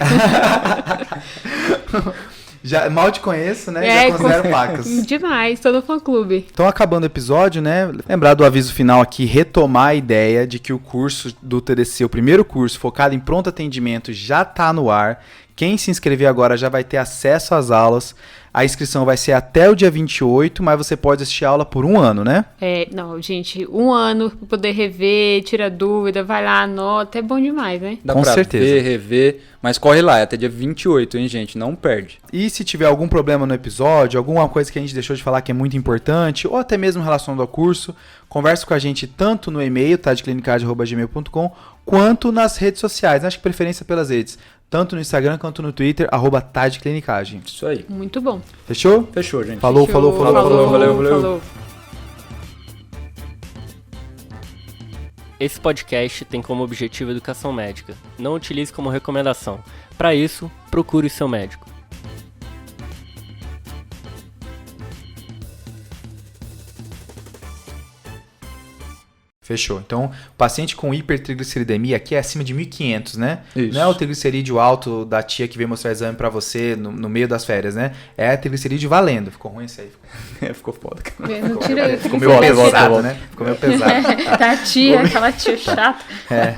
Já mal te conheço, né? Já considero pacas. Demais, tô no fã-clube. Então, acabando o episódio, né? Lembrar do aviso final aqui, retomar a ideia de que o curso do TDC, o primeiro curso focado em pronto atendimento, já tá no ar. Quem se inscrever agora já vai ter acesso às aulas. A inscrição vai ser até o dia 28, mas você pode assistir a aula por 1 ano, né? Não, gente, 1 ano pra poder rever, tira dúvida, vai lá, anota, é bom demais, né? Dá Com pra certeza. ver, rever, mas corre lá, é até dia 28, hein, gente? Não perde. E se tiver algum problema no episódio, alguma coisa que a gente deixou de falar que é muito importante, ou até mesmo relacionado ao curso, converse com a gente tanto no e-mail, tadeclinicagem@gmail.com, quanto nas redes sociais. Acho que preferência pelas redes. Tanto no Instagram quanto no Twitter, @tadeclinicagem. Isso aí. Muito bom. Fechou? Fechou, gente. Falou, falou. Valeu. Esse podcast tem como objetivo educação médica. Não utilize como recomendação. Para isso, procure o seu médico. Fechou. Então, o paciente com hipertrigliceridemia aqui é acima de 1.500, né? Isso. Não é o triglicerídeo alto da tia que veio mostrar exame pra você no meio das férias, né? É triglicerídeo valendo. Ficou ruim isso aí? Ficou foda. Não tira isso. Ficou meio pesado, né? Ficou meio pesado. Da tia, aquela tia chata. É.